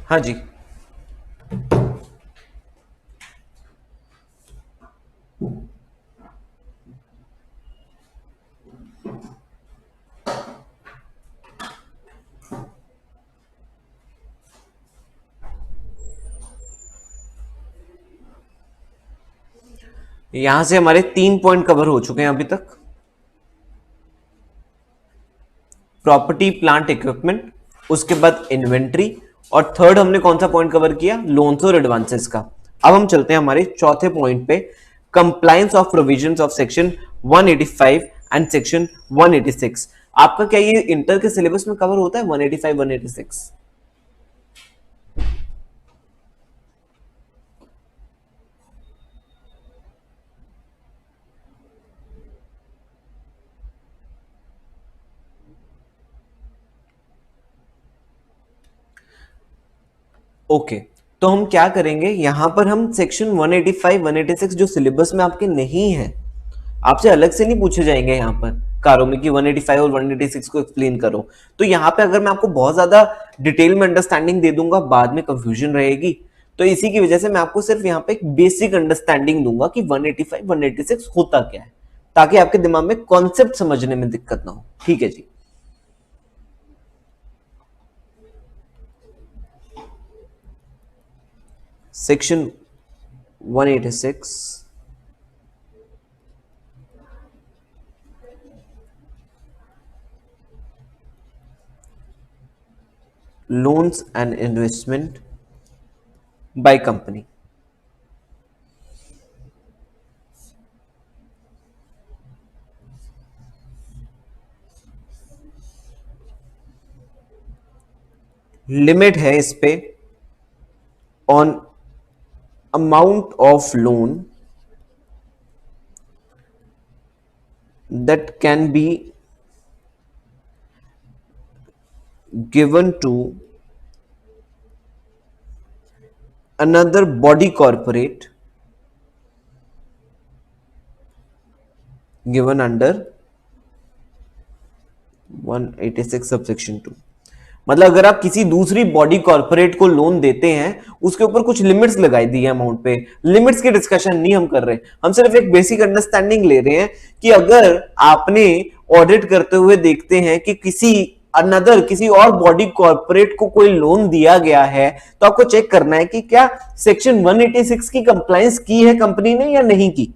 हाँ जी। यहां से हमारे 3 पॉइंट कवर हो चुके हैं अभी तक। प्रॉपर्टी प्लांट इक्विपमेंट, उसके बाद इन्वेंट्री, और थर्ड हमने कौन सा पॉइंट कवर किया, लोन्स और एडवांसेस का। अब हम चलते हैं हमारे चौथे पॉइंट पे, compliance of provisions of section 185 and section 186। आपका क्या ये इंटर के सिलेबस में कवर होता है 185 186? ओके, तो हम क्या करेंगे यहां पर, हम सेक्शन 185 186 जो सिलेबस में आपके नहीं है, आपसे अलग से नहीं पूछे जाएंगे यहाँ पर कारों में कि 185 और 186 को एक्सप्लेन करो। तो यहाँ पे अगर मैं आपको बहुत ज्यादा डिटेल में अंडरस्टैंडिंग दे दूंगा, बाद में कंफ्यूजन रहेगी। तो इसी की वजह से मैं आपको सिर्फ यहाँ पे एक बेसिक अंडरस्टैंडिंग दूंगा कि 185 186 होता क्या है, ताकि आपके दिमाग में कॉन्सेप्ट समझने में दिक्कत ना हो। ठीक है जी। Section 186 loans and investment by company। Limit है इस पे on amount of loan that can be given to another body corporate given under 186 subsection 2। मतलब अगर आप किसी दूसरी बॉडी कॉर्पोरेट को लोन देते हैं, उसके ऊपर कुछ लिमिट्स लगाई दी है अमाउंट पे। लिमिट्स की डिस्कशन नहीं हम कर रहे, हम सिर्फ एक बेसिक अंडरस्टैंडिंग ले रहे हैं कि अगर आपने ऑडिट करते हुए देखते हैं कि किसी और बॉडी कॉर्पोरेट को कोई लोन दिया गया है, तो आपको चेक करना है कि क्या सेक्शन 186 की कंप्लायंस की है कंपनी ने या नहीं की।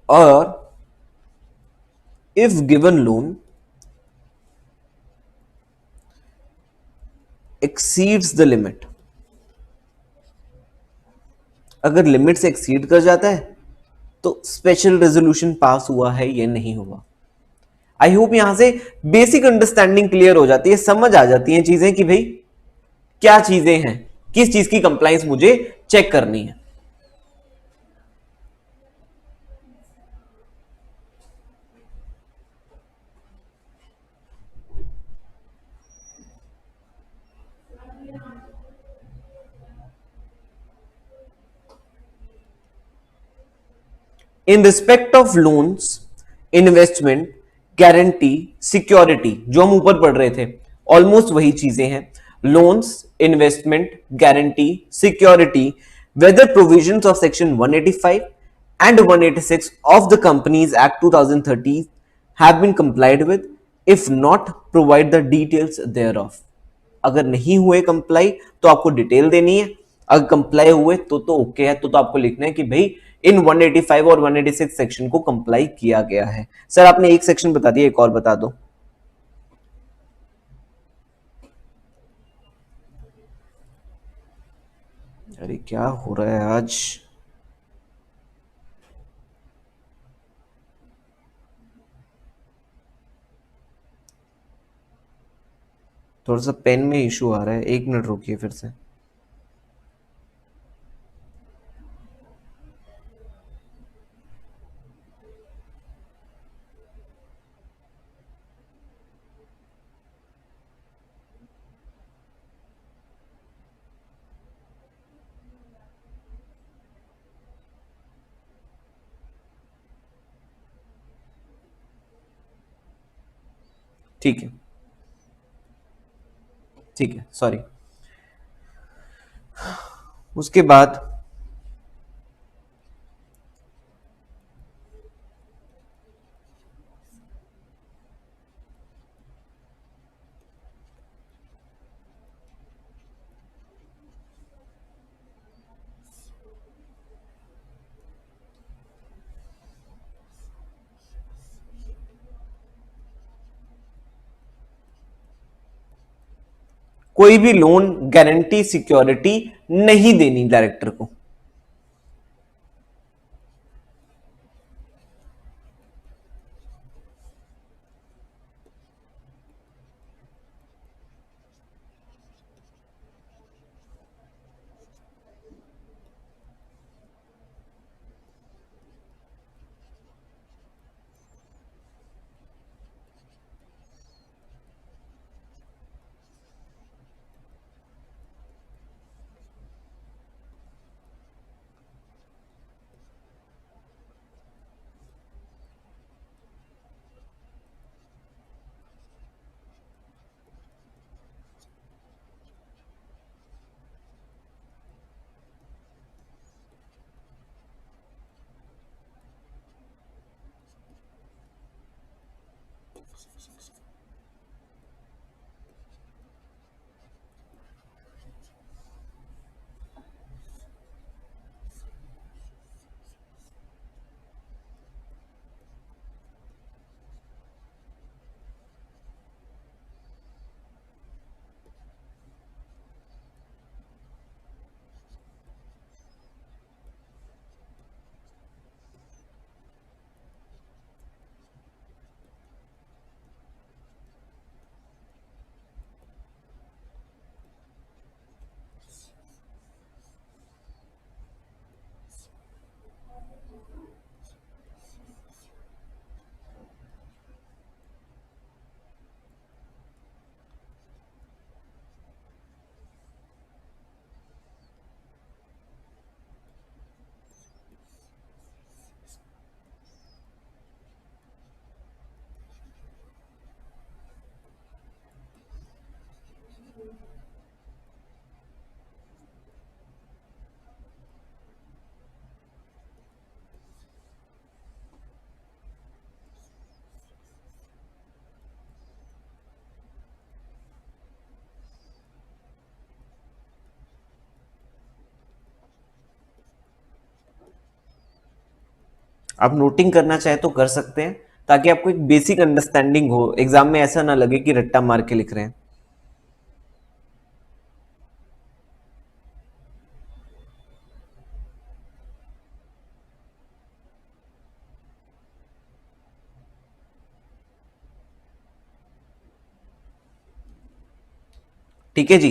और if given loan exceeds the limit, अगर लिमिट से एक्सीड कर जाता है तो स्पेशल रेजोल्यूशन पास हुआ है या नहीं हुआ। आई होप यहां से बेसिक अंडरस्टैंडिंग क्लियर हो जाती है, समझ आ जाती हैं चीजें कि भाई क्या चीजें हैं, किस चीज की कंप्लाइंस मुझे चेक करनी है। इन respect of loans, investment, guarantee, security, जो हम ऊपर पढ़ रहे थे ऑलमोस्ट वही चीजें हैं। Loans, investment, guarantee, security, whether provisions of section 185 and 186 of the Companies Act 2013 have been complied with, if not provide the details thereof। अगर नहीं हुए कंप्लाई तो आपको डिटेल देनी है, अगर कंप्लाई हुए तो ओके है, तो आपको लिखना है कि भाई इन 185 और 186 सेक्शन को कंप्लाई किया गया है। सर आपने एक सेक्शन बता दिया, एक और बता दो। अरे क्या हो रहा है आज। थोड़ा सा पेन में इशू आ रहा है, एक मिनट रुकिए फिर से। ठीक है, ठीक है, सॉरी। उसके बाद कोई भी लोन, गारंटी, सिक्योरिटी नहीं देनी डायरेक्टर को। आप नोटिंग करना चाहे तो कर सकते हैं, ताकि आपको एक बेसिक अंडरस्टैंडिंग हो, एग्जाम में ऐसा ना लगे कि रट्टा मार के लिख रहे हैं। ठीक है जी।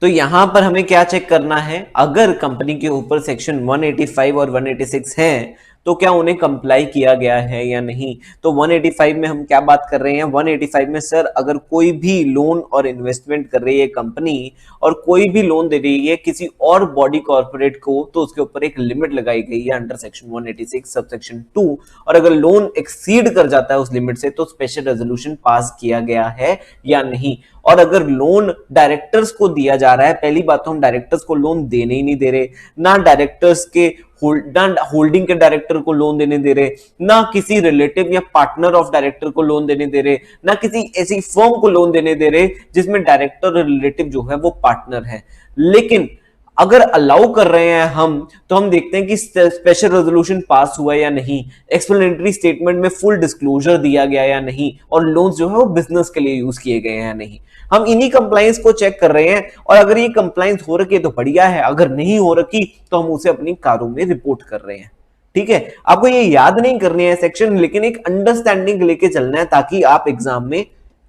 तो यहां पर हमें क्या चेक करना है, अगर कंपनी के ऊपर सेक्शन 185 और 186 है तो क्या उन्हें कंप्लाई किया गया है या नहीं। तो 185 में हम क्या बात कर रहे हैं, 185 में सर अगर कोई भी लोन और इन्वेस्टमेंट कर रही है कंपनी और कोई भी लोन दे रही है किसी और बॉडी कॉर्पोरेट को, तो उसके ऊपर एक लिमिट लगाई गई है अंडर सेक्शन 186 सब सेक्शन 2, और अगर लोन एक्सीड कर जाता है उस लिमिट से तो स्पेशल रेजोल्यूशन पास किया गया है या नहीं। और अगर लोन डायरेक्टर्स को दिया जा रहा है, पहली बात तो हम डायरेक्टर्स को लोन देने ही नहीं दे रहे, ना डायरेक्टर्स के होल्डिंग के डायरेक्टर को लोन देने दे रहे, ना किसी रिलेटिव या पार्टनर ऑफ डायरेक्टर को लोन देने दे रहे, ना किसी ऐसी फर्म को लोन देने दे रहे जिसमें डायरेक्टर और रिलेटिव जो है वो पार्टनर है। लेकिन अगर अलाउ कर रहे हैं हम, तो हम देखते हैं कि स्पेशल रेजोल्यूशन पास हुआ या नहीं, एक्सप्लेनेटरी स्टेटमेंट में फुल डिस्क्लोजर दिया गया या नहीं, और लोन्स जो है वो बिजनेस के लिए यूज किए गए हैं या नहीं। हम इन्हीं कंप्लायंस को चेक कर रहे हैं, और अगर ये कंप्लायंस हो रखी है तो बढ़िया है, अगर नहीं हो रखी तो हम उसे अपनी कारों में रिपोर्ट कर रहे हैं। ठीक है, आपको ये याद नहीं करनी है सेक्शन, लेकिन एक अंडरस्टैंडिंग लेके चलना है ताकि आप एग्जाम में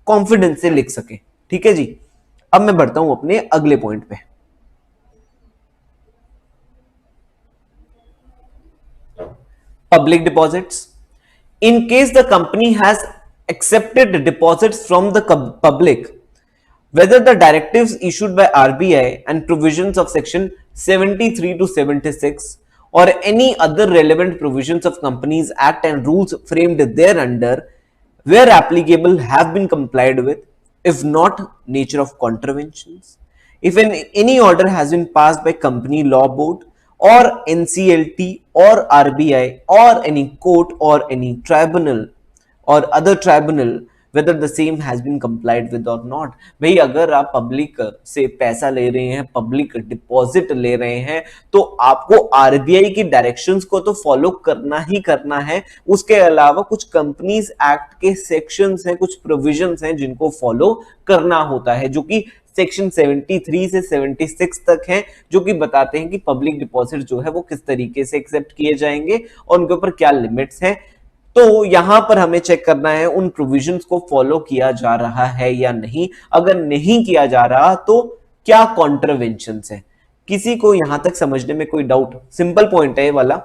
कॉन्फिडेंस से लिख सके। ठीक है जी। अब मैं बढ़ता हूं अपने अगले पॉइंट पे। Public deposits. In case the company has accepted deposits from the public, whether the directives issued by RBI and provisions of section 73 to 76 or any other relevant provisions of Companies Act and rules framed thereunder, where applicable, have been complied with, if not nature of contraventions. If any order has been passed by Company Law Board or NCLT or RBI or any court or any tribunal or other tribunal, whether the same has been complied with or not। भाई अगर आप पब्लिक से पैसा ले रहे हैं, पब्लिक डिपॉजिट ले रहे हैं, तो आपको आरबीआई की डायरेक्शंस को तो फॉलो करना ही करना है। उसके अलावा कुछ कंपनीज एक्ट के सेक्शंस हैं, कुछ प्रोविजंस हैं जिनको फॉलो करना होता है, जो कि सेक्शन 73 से 76 तक है, जो कि बताते हैं कि पब्लिक डिपॉजिट जो है वो किस तरीके से एक्सेप्ट किए जाएंगे और उनके ऊपर क्या लिमिट्स हैं। तो यहां पर हमें चेक करना है उन प्रोविजंस को फॉलो किया जा रहा है या नहीं। अगर नहीं किया जा रहा तो क्या कॉन्ट्रवेंशंस है। किसी को यहां तक समझने में कोई डाउट? सिंपल पॉइंट है ये वाला।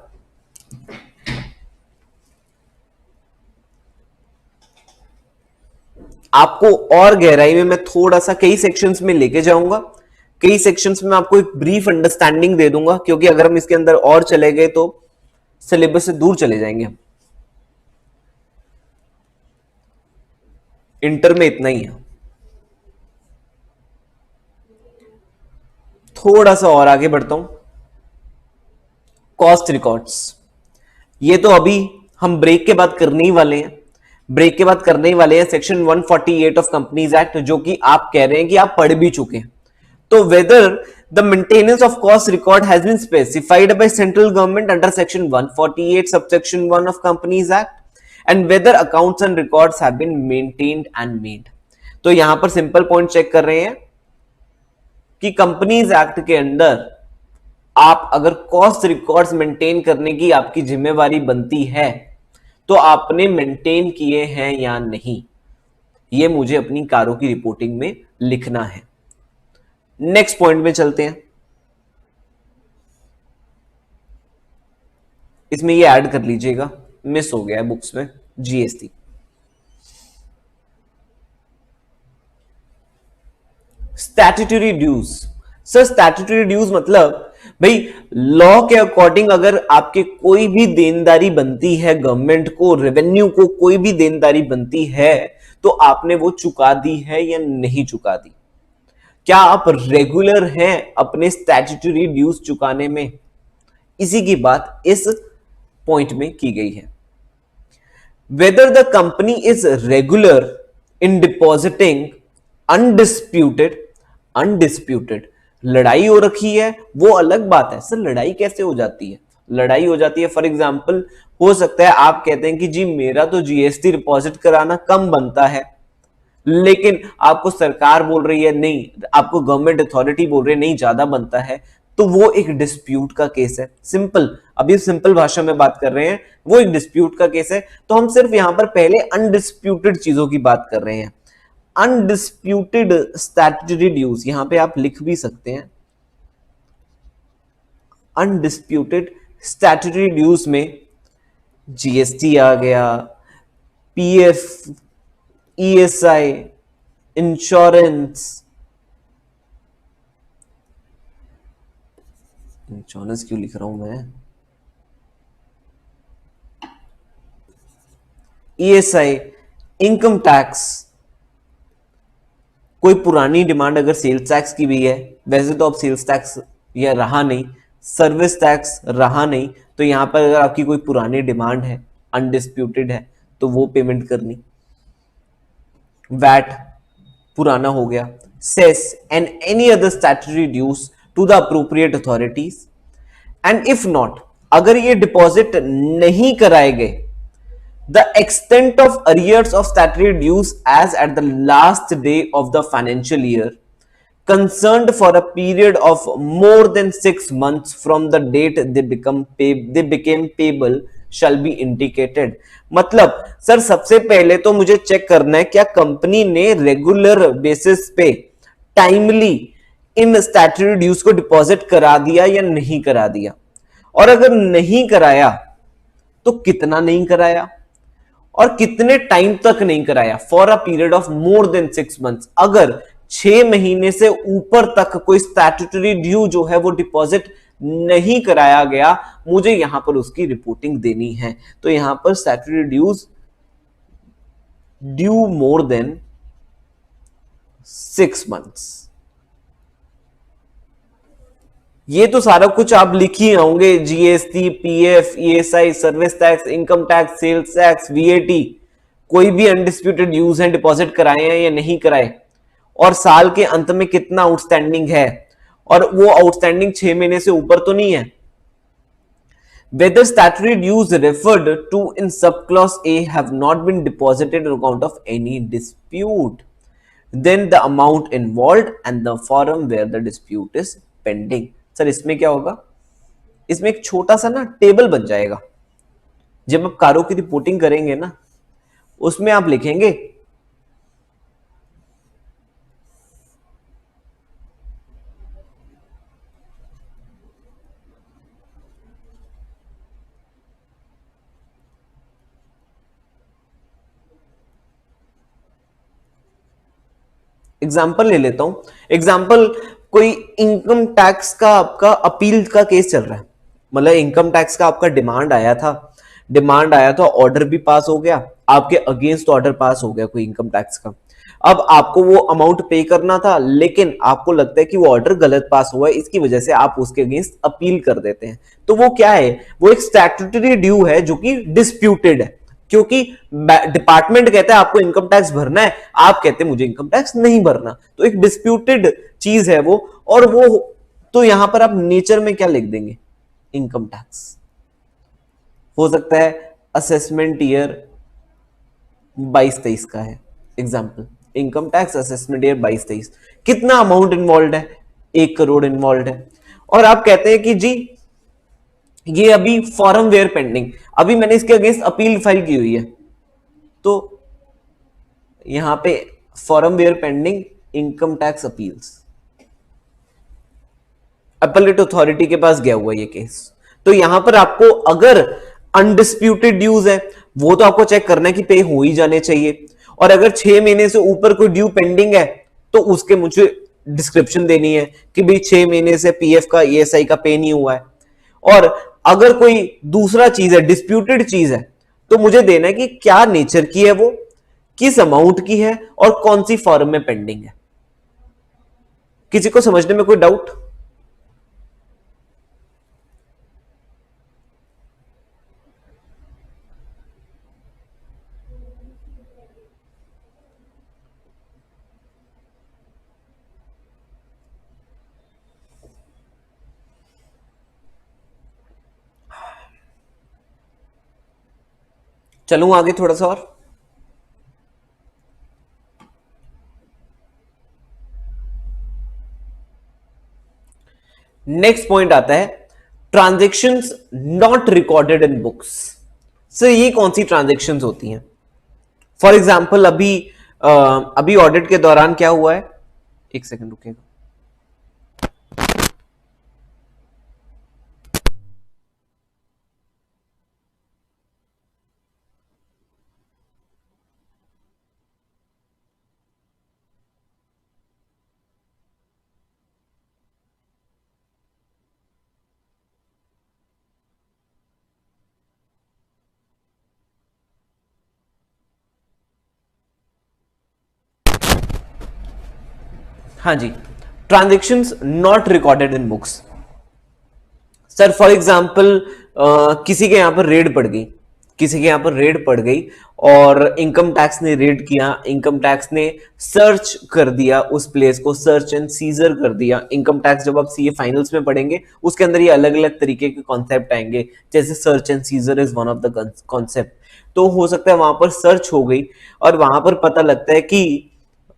आपको और गहराई में मैं थोड़ा सा कई सेक्शंस में लेके जाऊंगा, कई सेक्शंस में आपको एक ब्रीफ अंडरस्टैंडिंग दे दूंगा, क्योंकि अगर हम इसके अंदर और चले गए तो सिलेबस से दूर चले जाएंगे हम। इंटर में इतना ही है। थोड़ा सा और आगे बढ़ता हूं। कॉस्ट रिकॉर्ड्स, ये तो अभी हम ब्रेक के बाद करने ही वाले हैं, ब्रेक के बाद करने ही वाले हैं सेक्शन 148 ऑफ कंपनीज एक्ट, जो कि आप कह रहे हैं कि आप पढ़ भी चुके हैं। तो whether the maintenance of cost record has been specified by central government under section 148 subsection 1 of companies act and whether accounts and records have been maintained and made. तो यहां पर सिंपल पॉइंट चेक कर रहे हैं कि कंपनीज एक्ट के अंदर आप अगर कॉस्ट रिकॉर्ड्स मेंटेन करने की आपकी जिम्मेवारी बनती है तो आपने मेंटेन किए हैं या नहीं, ये मुझे अपनी कारों की रिपोर्टिंग में लिखना है। नेक्स्ट पॉइंट में चलते हैं। इसमें ये ऐड कर लीजिएगा, मिस हो गया है बुक्स में, GST. Statutory dues. Sir statutory dues मतलब भाई लॉ के अकॉर्डिंग अगर आपके कोई भी देनदारी बनती है गवर्नमेंट को, रेवेन्यू को कोई भी देनदारी बनती है तो आपने वो चुका दी है या नहीं चुका दी। क्या आप रेगुलर हैं अपने स्टैट्यूटरी ड्यूज चुकाने में, इसी की बात इस पॉइंट में की गई है। Weather the company is regular in depositing undisputed, undisputed लड़ाई हो रखी है वो अलग बात है। सर लड़ाई कैसे हो जाती है? लड़ाई हो जाती है फॉर एग्जांपल हो सकता है आप कहते हैं कि जी मेरा तो जीएसटी डिपॉजिट कराना कम बनता है, लेकिन आपको सरकार बोल रही है नहीं, आपको गवर्नमेंट अथॉरिटी बोल रही है नहीं ज्यादा बनता है, तो वो एक डिस्प्यूट का केस है। सिंपल, अभी सिंपल भाषा में बात कर रहे हैं, वो एक डिस्प्यूट का केस है। तो हम सिर्फ यहां पर पहले अनडिस्प्यूटेड चीजों की बात कर रहे हैं। अनडिस्प्यूटेड स्टैट्यूटरी ड्यूज यहां पे आप लिख भी सकते हैं। अनडिस्प्यूटेड स्टैट्यूटरी ड्यूज में जीएसटी आ गया, पीएफ, ईएसआई, इंश्योरेंस, इंश्योरेंस क्यों लिख रहा हूं मैं, ईएसआई, इनकम टैक्स, कोई पुरानी डिमांड अगर सेल्स टैक्स की भी है, वैसे तो अब सेल्स टैक्स यह रहा नहीं, सर्विस टैक्स रहा नहीं, तो यहां पर अगर आपकी कोई पुरानी डिमांड है अनडिस्प्यूटेड है तो वो पेमेंट करनी। वैट पुराना हो गया, cess and any other statutory dues to the appropriate authorities and if not, अगर ये डिपॉजिट नहीं कराए गए, the extent of arrears of statutory dues as at the last day of the financial year concerned for a period of more than 6 months from the date they became payable shall be indicated। मतलब सर सबसे पहले तो मुझे चेक करना है क्या कंपनी ने रेगुलर बेसिस पे टाइमली इन स्टैट्यूटरी ड्यूज को डिपॉजिट करा दिया या नहीं करा दिया, और अगर नहीं कराया तो कितना नहीं कराया और कितने टाइम तक नहीं कराया। For a period of more than 6 months, अगर 6 महीने से ऊपर तक कोई स्टैट्यूटरी ड्यू जो है वो डिपॉजिट नहीं कराया गया, मुझे यहां पर उसकी रिपोर्टिंग देनी है। तो यहां पर statutory dues due more than 6 months, ये तो सारा कुछ आप लिख ही होंगे, GST, PF, ESI, service tax, income tax, sales tax, VAT, कोई भी अनडिस्प्यूटेड ड्यूज हैं डिपॉजिट कराए हैं या नहीं कराए, और साल के अंत में कितना आउटस्टैंडिंग है, और वो आउटस्टैंडिंग 6 महीने से ऊपर तो नहीं है। Whether statutory dues referred to in subclause A have not been deposited on account of any dispute, then the amount involved and the forum where the dispute is pending। Sir इसमें क्या होगा, इसमें एक छोटा सा ना टेबल बन जाएगा, जब आप कारों की रिपोर्टिंग करेंगे ना उसमें आप लिखेंगे एग्जाम्पल ले लेता हूं, एग्जाम्पल कोई इनकम टैक्स का आपका अपील का केस चल रहा है, मतलब इनकम टैक्स का आपका डिमांड आया था, ऑर्डर भी पास हो गया, आपके अगेंस्ट ऑर्डर पास हो गया कोई इनकम टैक्स का। अब आपको वो अमाउंट पे करना था, लेकिन आपको लगता है कि वो ऑर्डर गलत पास हुआ है, इसकी वजह से आप उसके अगेंस्ट अपील कर देते हैं। तो वो क्या है, वो एक स्टैट्यूटरी ड्यू है जो कि डिस्प्यूटेड है। क्योंकि डिपार्टमेंट कहता है आपको इनकम टैक्स भरना है, आप कहते हैं मुझे इनकम टैक्स नहीं भरना, तो एक डिस्प्यूटेड चीज है वो। और वो तो यहां पर आप नेचर में क्या लिख देंगे, इनकम टैक्स। हो सकता है असेसमेंट ईयर 22-23 का है example, income tax assessment year 22-23, कितना अमाउंट इन्वॉल्व है, 1 करोड़ इन्वॉल्व है। और आप कहते हैं कि जी ये अभी फॉरम वेयर पेंडिंग, अभी मैंने इसके अगेंस्ट अपील फाइल की हुई है, तो यहां पे forum where pending income tax appeals, appellate authority के पास गया हुआ ये केस। तो यहां पर आपको अगर अनडिस्प्यूटेड ड्यूज है वो तो आपको चेक करना है कि पे हो ही जाने चाहिए, और अगर 6 महीने से ऊपर कोई ड्यू पेंडिंग है तो उसके मुझे डिस्क्रिप्शन देनी है कि भाई 6 महीने से पीएफ का ईएसआई का पे नहीं हुआ है। और अगर कोई दूसरा चीज है, डिस्प्यूटेड चीज है, तो मुझे देना है कि क्या नेचर की है वो, किस अमाउंट की है और कौन सी फॉर्म में पेंडिंग है। किसी को समझने में कोई डाउट? चलूं आगे थोड़ा सा और। नेक्स्ट पॉइंट आता है transactions not recorded in books. Sir ये कौन सी ट्रांजैक्शंस होती हैं? फॉर एग्जाम्पल अभी ऑडिट के दौरान क्या हुआ है, एक सेकंड रुकेगा। हाँ जी, transactions not recorded in books. Sir for example किसी के यहां पर रेड पड़ गई, किसी के यहां पर रेड पड़ गई और इनकम टैक्स ने रेड किया, इनकम टैक्स ने सर्च कर दिया उस प्लेस को, सर्च एंड सीजर कर दिया। इनकम टैक्स जब आप सीए फाइनल्स में पढ़ेंगे उसके अंदर ये अलग अलग तरीके के कॉन्सेप्ट आएंगे, जैसे search and seizure is one of the concept. तो हो सकता है वहां पर सर्च हो गई और वहां पर पता लगता है कि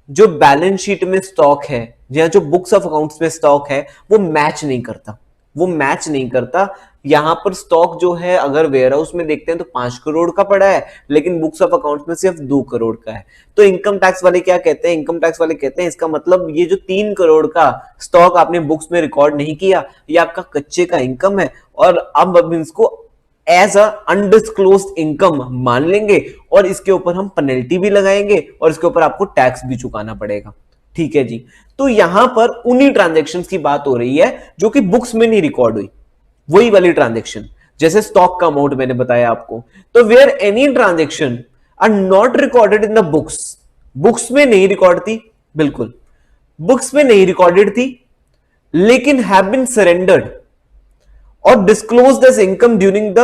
जो बैलेंस शीट में स्टॉक है या जो बुक्स ऑफ अकाउंट्स में स्टॉक है वो मैच नहीं करता, वो मैच नहीं करता। यहां पर स्टॉक जो है अगर वेयर हाउस में देखते हैं तो 5 करोड़ का पड़ा है, लेकिन बुक्स ऑफ अकाउंट्स में सिर्फ 2 करोड़ का है। तो इनकम टैक्स वाले क्या कहते हैं, इनकम टैक्स वाले कहते हैं इसका मतलब ये जो 3 करोड़ का स्टॉक आपने बुक्स में रिकॉर्ड नहीं किया, ये आपका कच्चे का इनकम है, और अब इसको एज अ अनडिस्क्लोज्ड इनकम मान लेंगे और इसके ऊपर हम पेनल्टी भी लगाएंगे और इसके ऊपर आपको टैक्स भी चुकाना पड़ेगा। ठीक है जी। तो यहां पर उन्हीं ट्रांजैक्शंस की बात हो रही है जो कि बुक्स में नहीं रिकॉर्ड हुई, वही वाली ट्रांजैक्शन, जैसे स्टॉक का अमाउंट मैंने बताया आपको। तो where any transaction are not recorded in the books, books में नहीं रिकॉर्ड थी, बिल्कुल बुक्स में नहीं रिकॉर्डेड थी, लेकिन हैव बीन सरेंडर्ड और disclosed as income during the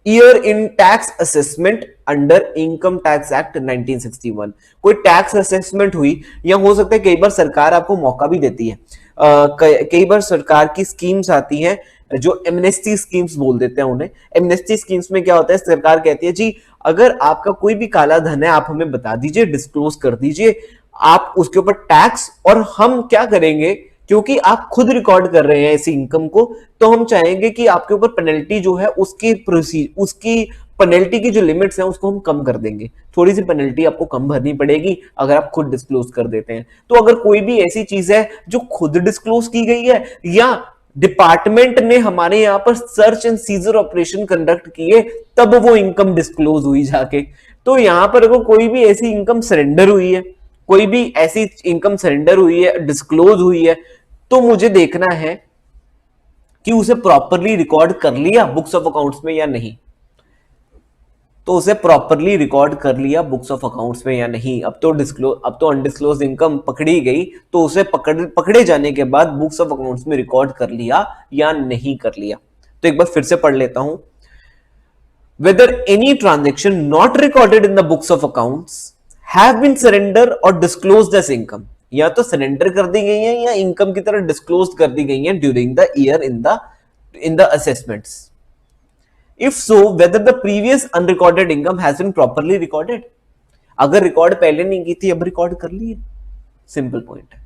year in tax assessment under income tax act 1961। कोई टैक्स असेसमेंट हुई, या हो सकता है कई बार सरकार आपको मौका भी देती है, कई बार सरकार की स्कीम्स आती हैं जो एमनेस्टी स्कीम्स बोल देते हैं उन्हें। एमनेस्टी स्कीम्स में क्या होता है, सरकार कहती है जी अगर आपका कोई भी काला धन है आप हमें बता दीजिए, डिस्क्लोज कर दीजिए, आप उसके ऊपर टैक्स, और हम क्या करेंगे क्योंकि आप खुद रिकॉर्ड कर रहे हैं ऐसी इनकम को, तो हम चाहेंगे कि आपके ऊपर पेनल्टी जो है उसकी पेनल्टी की जो लिमिट्स हैं उसको हम कम कर देंगे, थोड़ी सी पेनल्टी आपको कम भरनी पड़ेगी अगर आप खुद डिस्क्लोज कर देते हैं। तो अगर कोई भी ऐसी चीज है जो खुद डिस्क्लोज की गई है या डिपार्टमेंट ने हमारे यहां पर search and seizure operation conduct किए तब वो इनकम डिस्क्लोज हुई जाके, तो यहां पर अगर कोई भी ऐसी इनकम सरेंडर हुई है, कोई भी ऐसी इनकम सरेंडर हुई है, डिस्क्लोज हुई है, तो मुझे देखना है कि उसे प्रॉपरली रिकॉर्ड कर लिया बुक्स ऑफ अकाउंट्स में या नहीं। तो उसे प्रॉपरली रिकॉर्ड कर लिया बुक्स ऑफ अकाउंट्स में या नहीं। अब तो अनडिस्क्लोज इनकम पकड़ी गई, तो उसे पकड़े जाने के बाद बुक्स ऑफ अकाउंट्स में रिकॉर्ड कर लिया या नहीं कर लिया। तो एक बार फिर से पढ़ लेता हूं। whether any transaction not recorded in the books of accounts have been surrendered or disclosed as income, या तो सरेंडर कर दी गई है या इनकम की तरह डिस्क्लोज कर दी गई है during the year in the assessments. If so whether the previous unrecorded income has been properly recorded. अगर रिकॉर्ड पहले नहीं की थी अब रिकॉर्ड कर ली है. सिंपल पॉइंट है.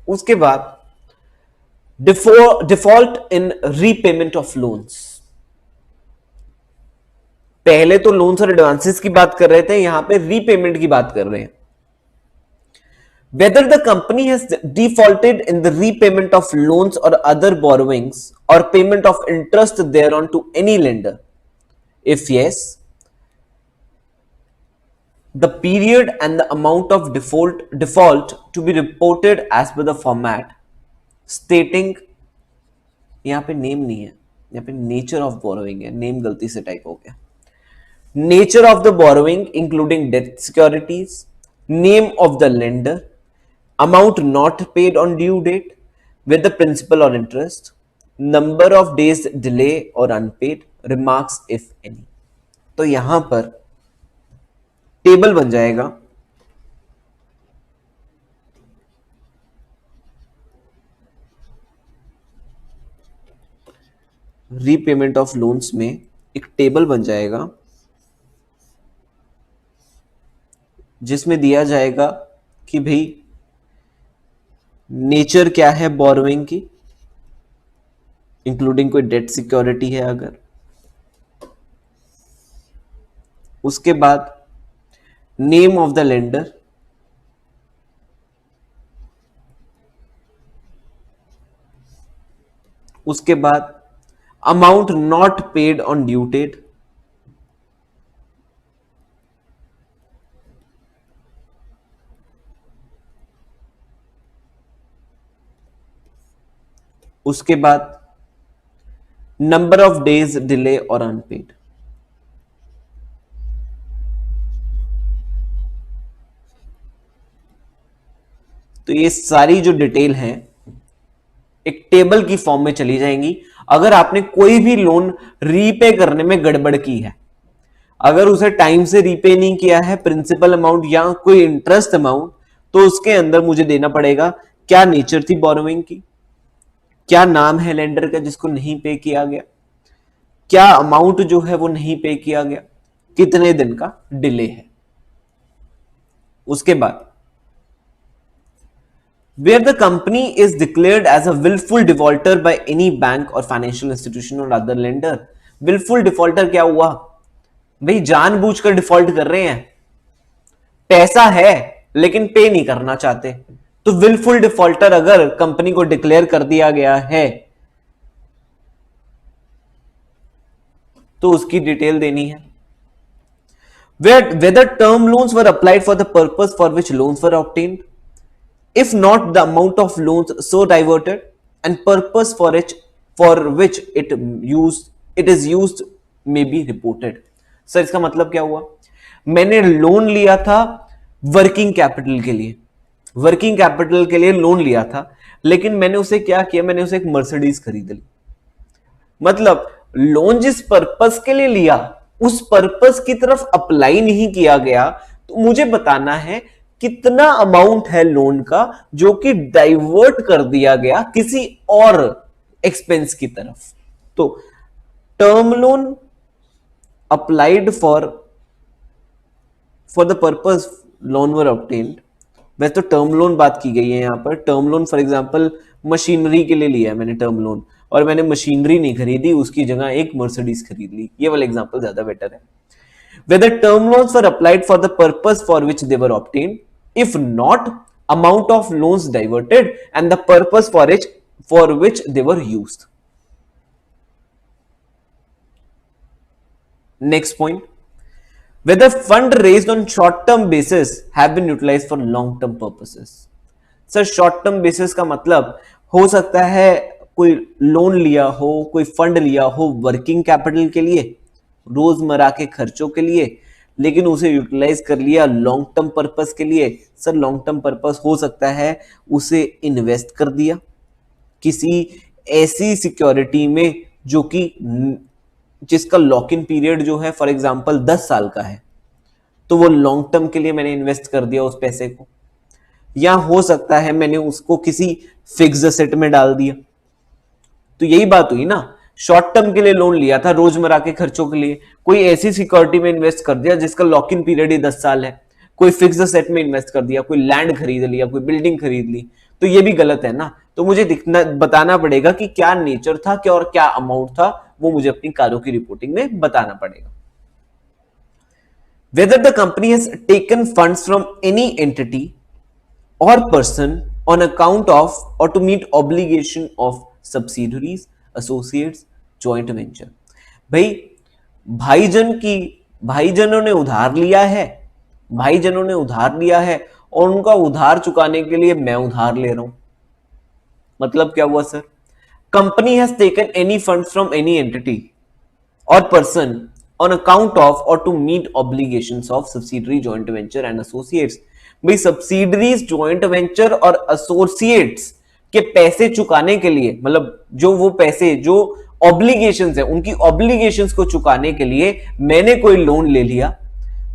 उसके बाद default in repayment of loans. पहले तो लोन्स और एडवांसेस की बात कर रहे थे, यहां पे रीपेमेंट की बात कर रहे हैं. Whether the company has defaulted in the repayment of loans और अदर बोरोइंग्स और payment of interest thereon to any lender. If yes, the period and the amount of default to be reported as per the format stating. यहां पे नेम नहीं है, यहां पे नेचर ऑफ बोरोइंग है, नेम गलती से टाइप हो गया. Nature of the borrowing including debt securities, name of the lender, amount not paid on due date with the principal और interest, number of days delay और अनपेड, रिमार्क्स इफ एनी. तो यहां पर टेबल बन जाएगा. रीपेमेंट ऑफ लोन्स में एक टेबल बन जाएगा जिसमें दिया जाएगा कि भाई नेचर क्या है बोरोइंग की, इंक्लूडिंग कोई डेट सिक्योरिटी है अगर. उसके बाद नेम ऑफ द लेंडर, उसके बाद amount not paid on due date, उसके बाद नंबर ऑफ डेज डिले और अनपेड. तो ये सारी जो डिटेल है एक टेबल की फॉर्म में चली जाएंगी. अगर आपने कोई भी लोन रीपे करने में गड़बड़ की है, अगर उसे टाइम से रीपे नहीं किया है प्रिंसिपल अमाउंट या कोई इंटरेस्ट अमाउंट, तो उसके अंदर मुझे देना पड़ेगा क्या नेचर थी बोरोइंग की, क्या नाम है लेंडर का जिसको नहीं पे किया गया, क्या अमाउंट जो है वो नहीं पे किया गया, कितने दिन का डिले है. उसके बाद where the company is declared as a willful defaulter by any bank or financial institution or other lender. willful defaulter क्या हुआ भाई, जानबूझकर डिफॉल्ट कर रहे हैं, पैसा है लेकिन पे नहीं करना चाहते. तो willful डिफॉल्टर अगर कंपनी को डिक्लेयर कर दिया गया है तो उसकी डिटेल देनी है. whether term loans were applied for the purpose for which loans were obtained. If not, the amount of loans so diverted and purpose for which it is used may be reported. Sir इसका मतलब क्या हुआ, मैंने लोन लिया था वर्किंग कैपिटल के लिए, वर्किंग कैपिटल के लिए लोन लिया था, लेकिन मैंने उसे क्या किया, मैंने उसे एक मर्सिडीज खरीद ली. मतलब लोन जिस पर्पस के लिए लिया उस पर्पस की तरफ अप्लाई नहीं किया गया. तो मुझे बताना है कितना अमाउंट है लोन का जो कि डाइवर्ट कर दिया गया किसी और एक्सपेंस की तरफ. तो term loan applied for the purpose loan were obtained. वैसे तो टर्म लोन बात की गई है यहां पर. Term loan for example machinery के लिए लिया है मैंने टर्म लोन, और मैंने मशीनरी नहीं खरीदी, उसकी जगह एक मर्सिडीज खरीद ली. ये वाला एग्जांपल ज्यादा बेटर है. Whether term loans were applied for the purpose for which they were obtained. If not, amount of loans diverted and the purpose for which they were used. Next point. Whether fund raised on short-term basis have been utilized for long-term purposes. Sir, short-term basis का मतलब हो सकता है कोई लोन लिया हो, कोई फंड लिया हो वर्किंग कैपिटल के लिए, रोजमर्रा के खर्चों के लिए, लेकिन उसे यूटिलाइज कर लिया लॉन्ग टर्म पर्पस के लिए। सर लॉन्ग टर्म पर्पस हो सकता है उसे इन्वेस्ट कर दिया किसी ऐसी सिक्योरिटी में जो कि जिसका लॉक इन पीरियड जो है फॉर एग्जांपल 10 साल का है, तो वो लॉन्ग टर्म के लिए मैंने इन्वेस्ट कर दिया उस पैसे को। या हो सकता है मैंने उसको किसी फिक्स असेट में डाल दिया। तो यही बात हुई ना, शॉर्ट टर्म के लिए लोन लिया था रोजमर्रा के खर्चों के लिए, कोई ऐसी सिक्योरिटी में इन्वेस्ट कर दिया जिसका लॉक इन पीरियड ही 10 साल है, कोई फिक्स असेट में इन्वेस्ट कर दिया, कोई लैंड खरीद लिया, कोई बिल्डिंग खरीद ली, तो ये भी गलत है ना। तो मुझे दिखना बताना पड़ेगा कि क्या नेचर था क्या और क्या अमाउंट था, वो मुझे अपनी कारों की रिपोर्टिंग में बताना पड़ेगा। Whether the company has taken funds from any entity or person on account of or to meet obligation of subsidiaries, associates, joint venture। भाई भाईजन की भाईजनों ने उधार लिया है, भाईजनों ने उधार लिया है और उनका उधार चुकाने के लिए मैं उधार ले रहा हूं। मतलब क्या हुआ sir, company has taken any funds from any entity or person on account of or to meet obligations of subsidiary joint venture and associates। भाई सब्सिडरीज ज्वाइंट वेंचर और एसोसिएट्स के पैसे चुकाने के लिए, मतलब जो वो पैसे जो ऑब्लिगेशंस है उनकी ऑब्लिगेशंस को चुकाने के लिए मैंने कोई लोन ले लिया,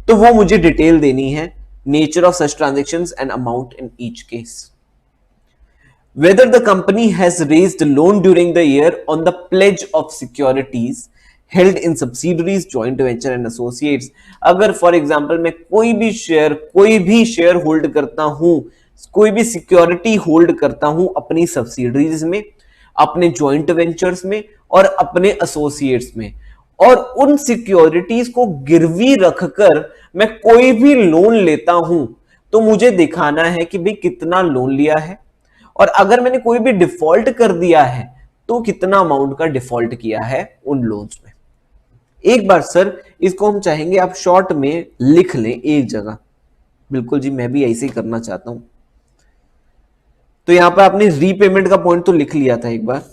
तो वो मुझे डिटेल देनी है, nature of such transactions and amount in each case. Whether the company has raised loan during the year on the pledge of securities held in subsidiaries, joint venture and associates। अगर फॉर एग्जांपल मैं कोई भी शेयर होल्ड करता हूं, कोई भी सिक्योरिटी होल्ड करता हूं अपनी सब्सिडरीज में, अपने ज्वाइंट वेंचर्स में और अपने एसोसिएट्स में, और उन सिक्योरिटीज को गिरवी रखकर मैं कोई भी लोन लेता हूं, तो मुझे दिखाना है कि भाई कितना लोन लिया है, और अगर मैंने कोई भी डिफॉल्ट कर दिया है तो कितना अमाउंट का डिफॉल्ट किया है उन लोन्स में। एक बार सर इसको हम चाहेंगे आप शॉर्ट में लिख लें एक जगह। बिल्कुल जी, मैं भी ऐसे ही करना चाहता हूं। तो यहां पर आपने रीपेमेंट का पॉइंट तो लिख लिया था एक बार,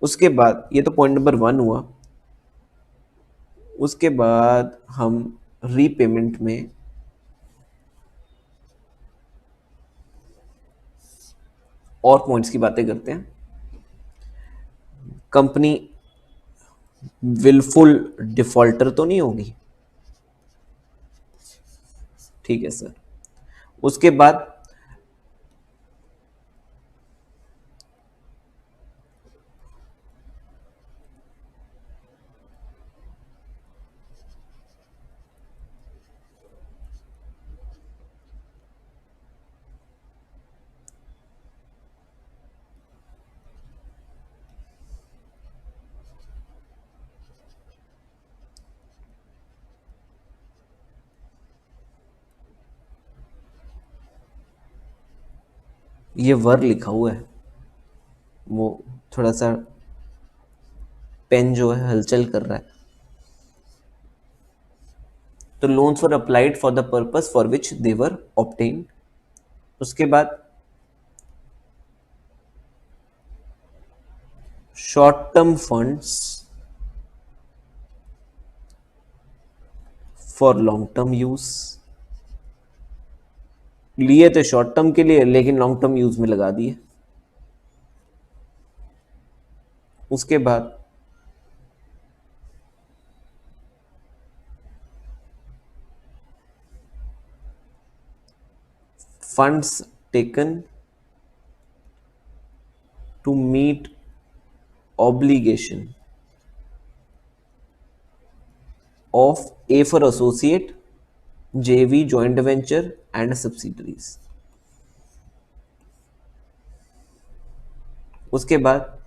उसके बाद ये तो पॉइंट नंबर 1 हुआ, उसके बाद हम रीपेमेंट में और पॉइंट्स की बातें करते हैं। कंपनी विलफुल डिफॉल्टर तो नहीं होगी, ठीक है सर। उसके बाद ये वर्ग लिखा हुआ है, वो थोड़ा सा पेन जो है हलचल कर रहा है। तो loans were applied for the purpose for which they were obtain. उसके बाद short term funds for long term use, लिए थे शॉर्ट टर्म के लिए लेकिन लॉन्ग टर्म यूज में लगा दिए। उसके बाद funds taken to meet obligation of a for associate, JV, joint venture and subsidiaries. उसके बाद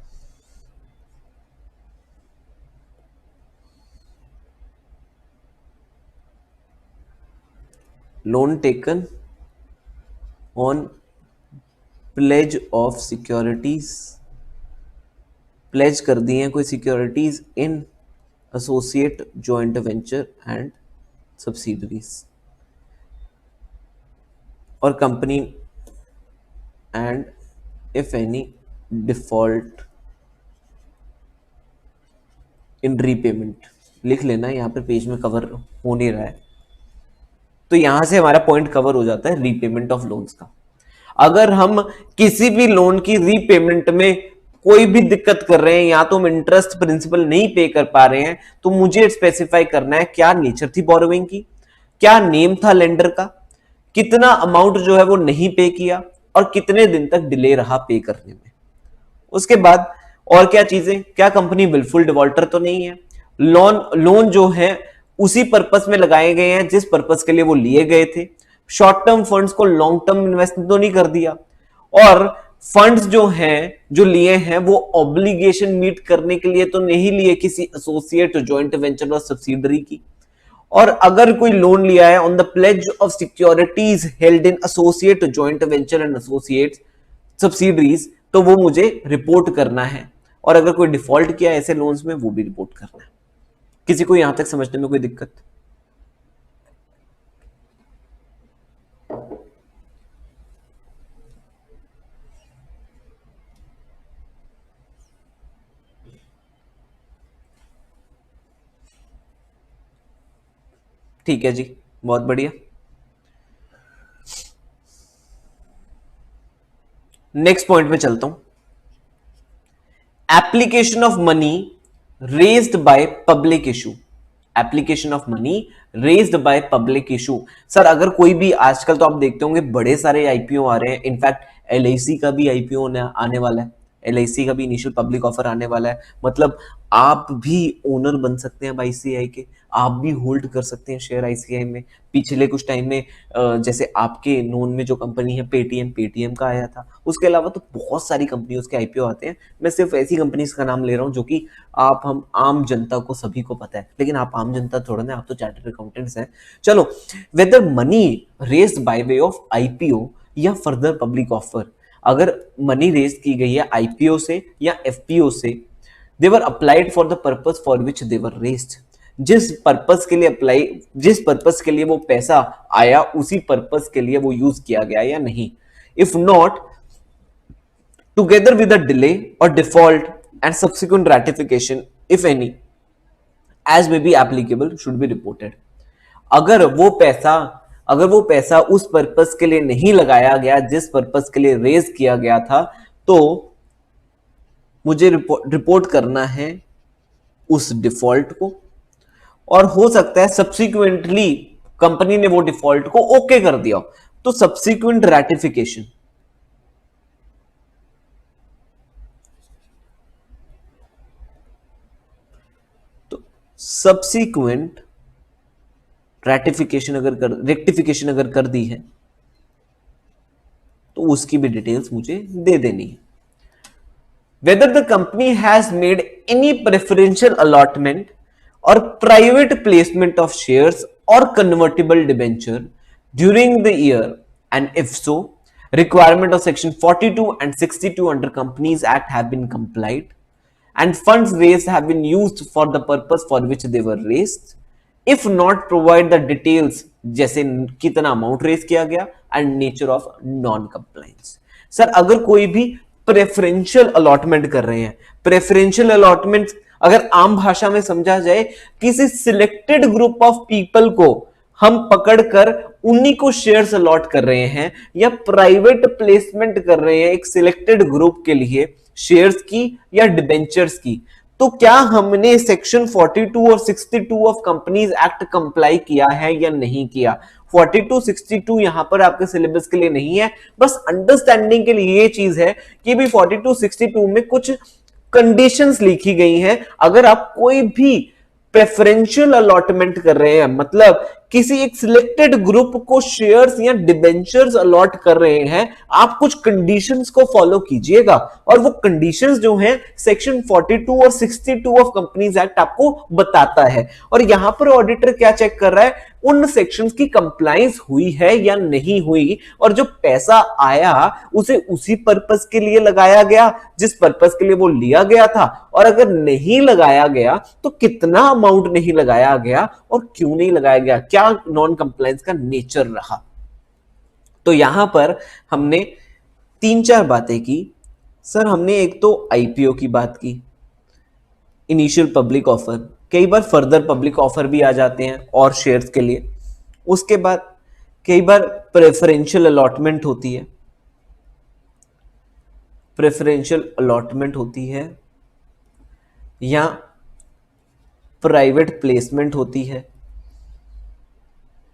loan taken on pledge of securities, pledge कर दी हैं कोई securities in associate, joint venture and subsidiaries, और company and if any default in repayment. लिख लेना, यहाँ पे पेज में कवर हो नहीं रहा है। तो यहां से हमारा पॉइंट कवर हो जाता है रीपेमेंट ऑफ लोन्स का। अगर हम किसी भी लोन की रीपेमेंट में कोई भी दिक्कत कर रहे हैं, या तो हम इंटरेस्ट प्रिंसिपल नहीं पे कर पा रहे हैं, तो मुझे स्पेसिफाई करना है क्या नेचर थी बोरोइंग की, क्या नेम था लेंडर का, कितना अमाउंट जो है वो नहीं पे किया, और कितने दिन तक डिले रहा पे करने में। उसके बाद और क्या चीजें, क्या कंपनी बिल्कुल डिफॉल्टर तो नहीं है, लोन जो है उसी पर्पस में लगाए गए हैं जिस पर्पस के लिए वो लिए गए थे, शॉर्ट टर्म फंड्स को लॉन्ग टर्म इन्वेस्टमेंट तो नहीं कर दिया, और फंड्स जो हैं जो लिए हैं वो ऑब्लिगेशन मीट करने के लिए तो नहीं लिए किसी एसोसिएट, ज्वाइंट वेंचर और सब्सिडरी की। और अगर कोई लोन लिया है on the pledge of securities held in associate, joint venture and associates, subsidiaries, तो वो मुझे रिपोर्ट करना है। और अगर कोई डिफॉल्ट किया ऐसे लोन्स में, वो भी रिपोर्ट करना है। किसी को यहां तक समझने में कोई दिक्कत? ठीक है जी, बहुत बढ़िया। नेक्स्ट पॉइंट में चलता हूं। Application of money raised by public issue. Application of money raised by public issue. Sir अगर कोई भी, आजकल तो आप देखते होंगे बड़े सारे आईपीओ आ रहे हैं, इनफैक्ट एलआईसी का भी आईपीओ आने वाला है, एलआईसी का भी इनिशियल पब्लिक ऑफर आने वाला है। मतलब आप भी ओनर बन सकते हैं आईसीआई के, आप भी होल्ड कर सकते हैं शेयर आईसीआई में। पिछले कुछ टाइम में जैसे आपके नोन में जो कंपनी है पेटीएम, पेटीएम का आया था। उसके अलावा तो बहुत सारी कंपनियों के आईपीओ आते हैं। मैं सिर्फ ऐसी कंपनीज का नाम ले रहा हूं जो कि आप, हम आम जनता को सभी को पता है, लेकिन आप आम जनता थोड़ा ना, आप तो चार्टर्ड अकाउंटेंट्स हैं। चलो, whether money raised by way of IPO या फर्दर पब्लिक ऑफर, अगर मनी रेज की गई है आईपीओ से या एफपीओ से, they were applied for the purpose for which they were raised. जिस पर्पस के लिए अप्लाई, जिस पर्पस के लिए वो पैसा आया, उसी पर्पस के लिए वो यूज किया गया या नहीं। If not, together with a delay और default and subsequent ratification if any as may be applicable should be reported. अगर वो पैसा, अगर वो पैसा उस पर्पस के लिए नहीं लगाया गया जिस पर्पस के लिए रेज किया गया था, तो मुझे रिपोर्ट करना है उस डिफॉल्ट को। और हो सकता है सब्सिक्वेंटली कंपनी ने वो डिफॉल्ट को ओके कर दिया, तो सब्सिक्वेंट रैटिफिकेशन, तो सब्सिक्वेंट रेक्टिफिकेशन अगर कर दी है, तो उसकी भी डिटेल्स मुझे दे देनी है। Whether the company has made any preferential allotment or private placement of shares or convertible debenture during the year, and if so, requirement of section 42 and 62 under Companies Act have been complied, and funds raised have been used for the purpose for which they were raised. If not, provide the details, जैसे कितना अमाउंट रेज किया गया and nature of non compliance. Sir अगर कोई भी प्रेफरेंशियल अलॉटमेंट कर रहे हैं, प्रेफरेंशियल अलॉटमेंट अगर आम भाषा में समझा जाए, किसी सिलेक्टेड ग्रुप ऑफ पीपल को हम पकड़कर उन्हीं को शेयर्स अलॉट कर रहे हैं, या प्राइवेट प्लेसमेंट कर रहे हैं एक सिलेक्टेड ग्रुप के लिए शेयर्स की या डिबेंचर्स की, तो क्या हमने सेक्शन 42 और 62 ऑफ कंपनीज एक्ट कंप्लाई किया है या नहीं किया? 42 62 यहां पर आपके सिलेबस के लिए नहीं है, बस अंडरस्टैंडिंग के लिए ये चीज है कि भी 42 62 में कुछ कंडीशंस लिखी गई हैं। अगर आप कोई भी प्रेफरेंशियल अलॉटमेंट कर रहे हैं, मतलब किसी एक सिलेक्टेड ग्रुप को शेयर्स या डिबेंचर्स अलॉट कर रहे हैं, आप कुछ कंडीशंस को फॉलो कीजिएगा। और वो कंडीशंस जो हैं सेक्शन 42 और 62 ऑफ कंपनीज एक्ट आपको बताता है। और यहां पर ऑडिटर क्या चेक कर रहा है, उन सेक्शंस की कंप्लायंस हुई है या नहीं हुई, और जो पैसा आया उसे उसी पर्पस के लिए लगाया गया जिस पर्पस के लिए वो लिया गया था, और अगर नहीं लगाया गया तो कितना अमाउंट नहीं लगाया गया और क्यों नहीं लगाया गया, क्या नॉन कंप्लायंस का नेचर रहा। तो यहां पर हमने 3-4 बातें की। सर हमने एक तो आईपीओ की बात की, इनिशियल पब्लिक ऑफर, कई बार फर्दर पब्लिक ऑफर भी आ जाते हैं और शेयर्स के लिए। उसके बाद कई बार प्रेफरेंशियल अलॉटमेंट होती है, प्रेफरेंशियल अलॉटमेंट होती है या प्राइवेट प्लेसमेंट होती है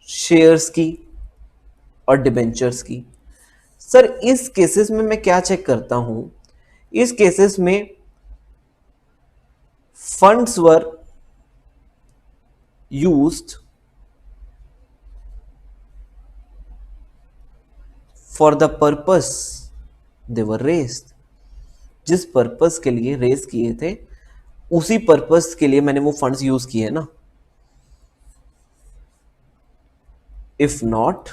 शेयर्स की और डिबेंचर्स की। सर इस केसेस में मैं क्या चेक करता हूं, इस केसेस में funds were used for the purpose they were raised. जिस पर्पस के लिए रेस किए थे उसी पर्पस के लिए मैंने वो फंड्स यूज किए ना। इफ नॉट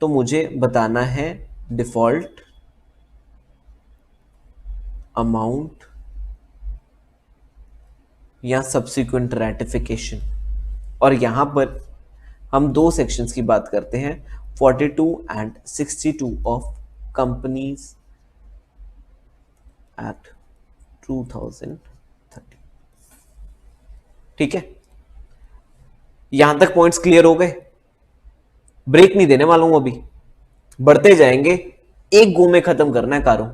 तो मुझे बताना है डिफॉल्ट अमाउंट या सब्सिक्वेंट रैटिफिकेशन। और यहां पर हम दो सेक्शंस की बात करते हैं, 42 एंड 62 ऑफ कंपनीज एक्ट 2013। ठीक है, यहां तक पॉइंट्स क्लियर हो गए? ब्रेक नहीं देने वाला हूं, अभी बढ़ते जाएंगे। एक गो में खत्म करना है कारो,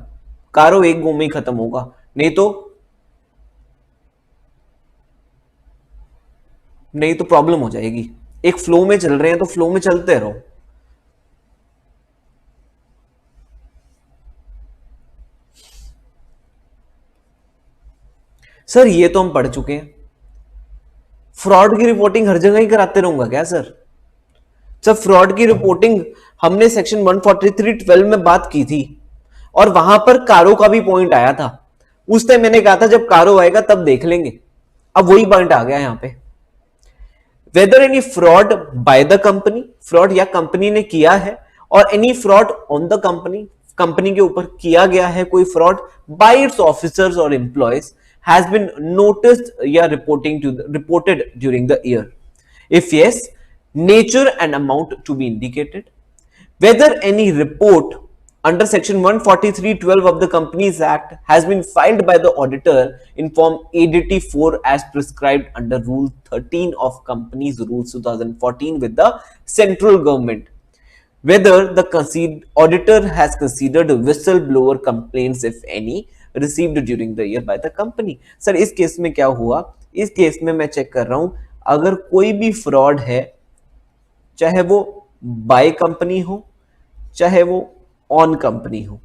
कारो एक गो में ही खत्म होगा, नहीं तो प्रॉब्लम हो जाएगी। एक फ्लो में चल रहे हैं तो फ्लो में चलते रहो। सर ये तो हम पढ़ चुके हैं, फ्रॉड की रिपोर्टिंग हर जगह ही कराते रहूंगा क्या सर? जब फ्रॉड की रिपोर्टिंग हमने सेक्शन 143(12) में बात की थी और वहां पर कारो का भी पॉइंट आया था। उस टाइम मैंने कहा था जब कारो आएगा तब देख लेंगे। अब वही पॉइंट आ गया यहां पे। Whether any fraud bye the company, fraud या कंपनी ने किया है, और any fraud on the company, company के ऊपर किया गया है कोई फ्रॉड बाय इट्स ऑफिसर्स और एम्प्लॉयज, हैज बीन नोटिस्ड या reported during the year. If yes, nature and amount to be indicated. Whether any report under section 143(12) of the Companies Act has been filed by the auditor in form ADT 4 as prescribed under Rule 13 of Companies Rules 2014 with the central government. Whether the auditor has considered whistleblower complaints, if any, received during the year by the company. Sir इस केस में क्या हुआ, इस केस में मैं चेक कर रहा हूं अगर कोई भी फ्रॉड है, चाहे वो बाय कंपनी हो चाहे वो ऑन कंपनी हो।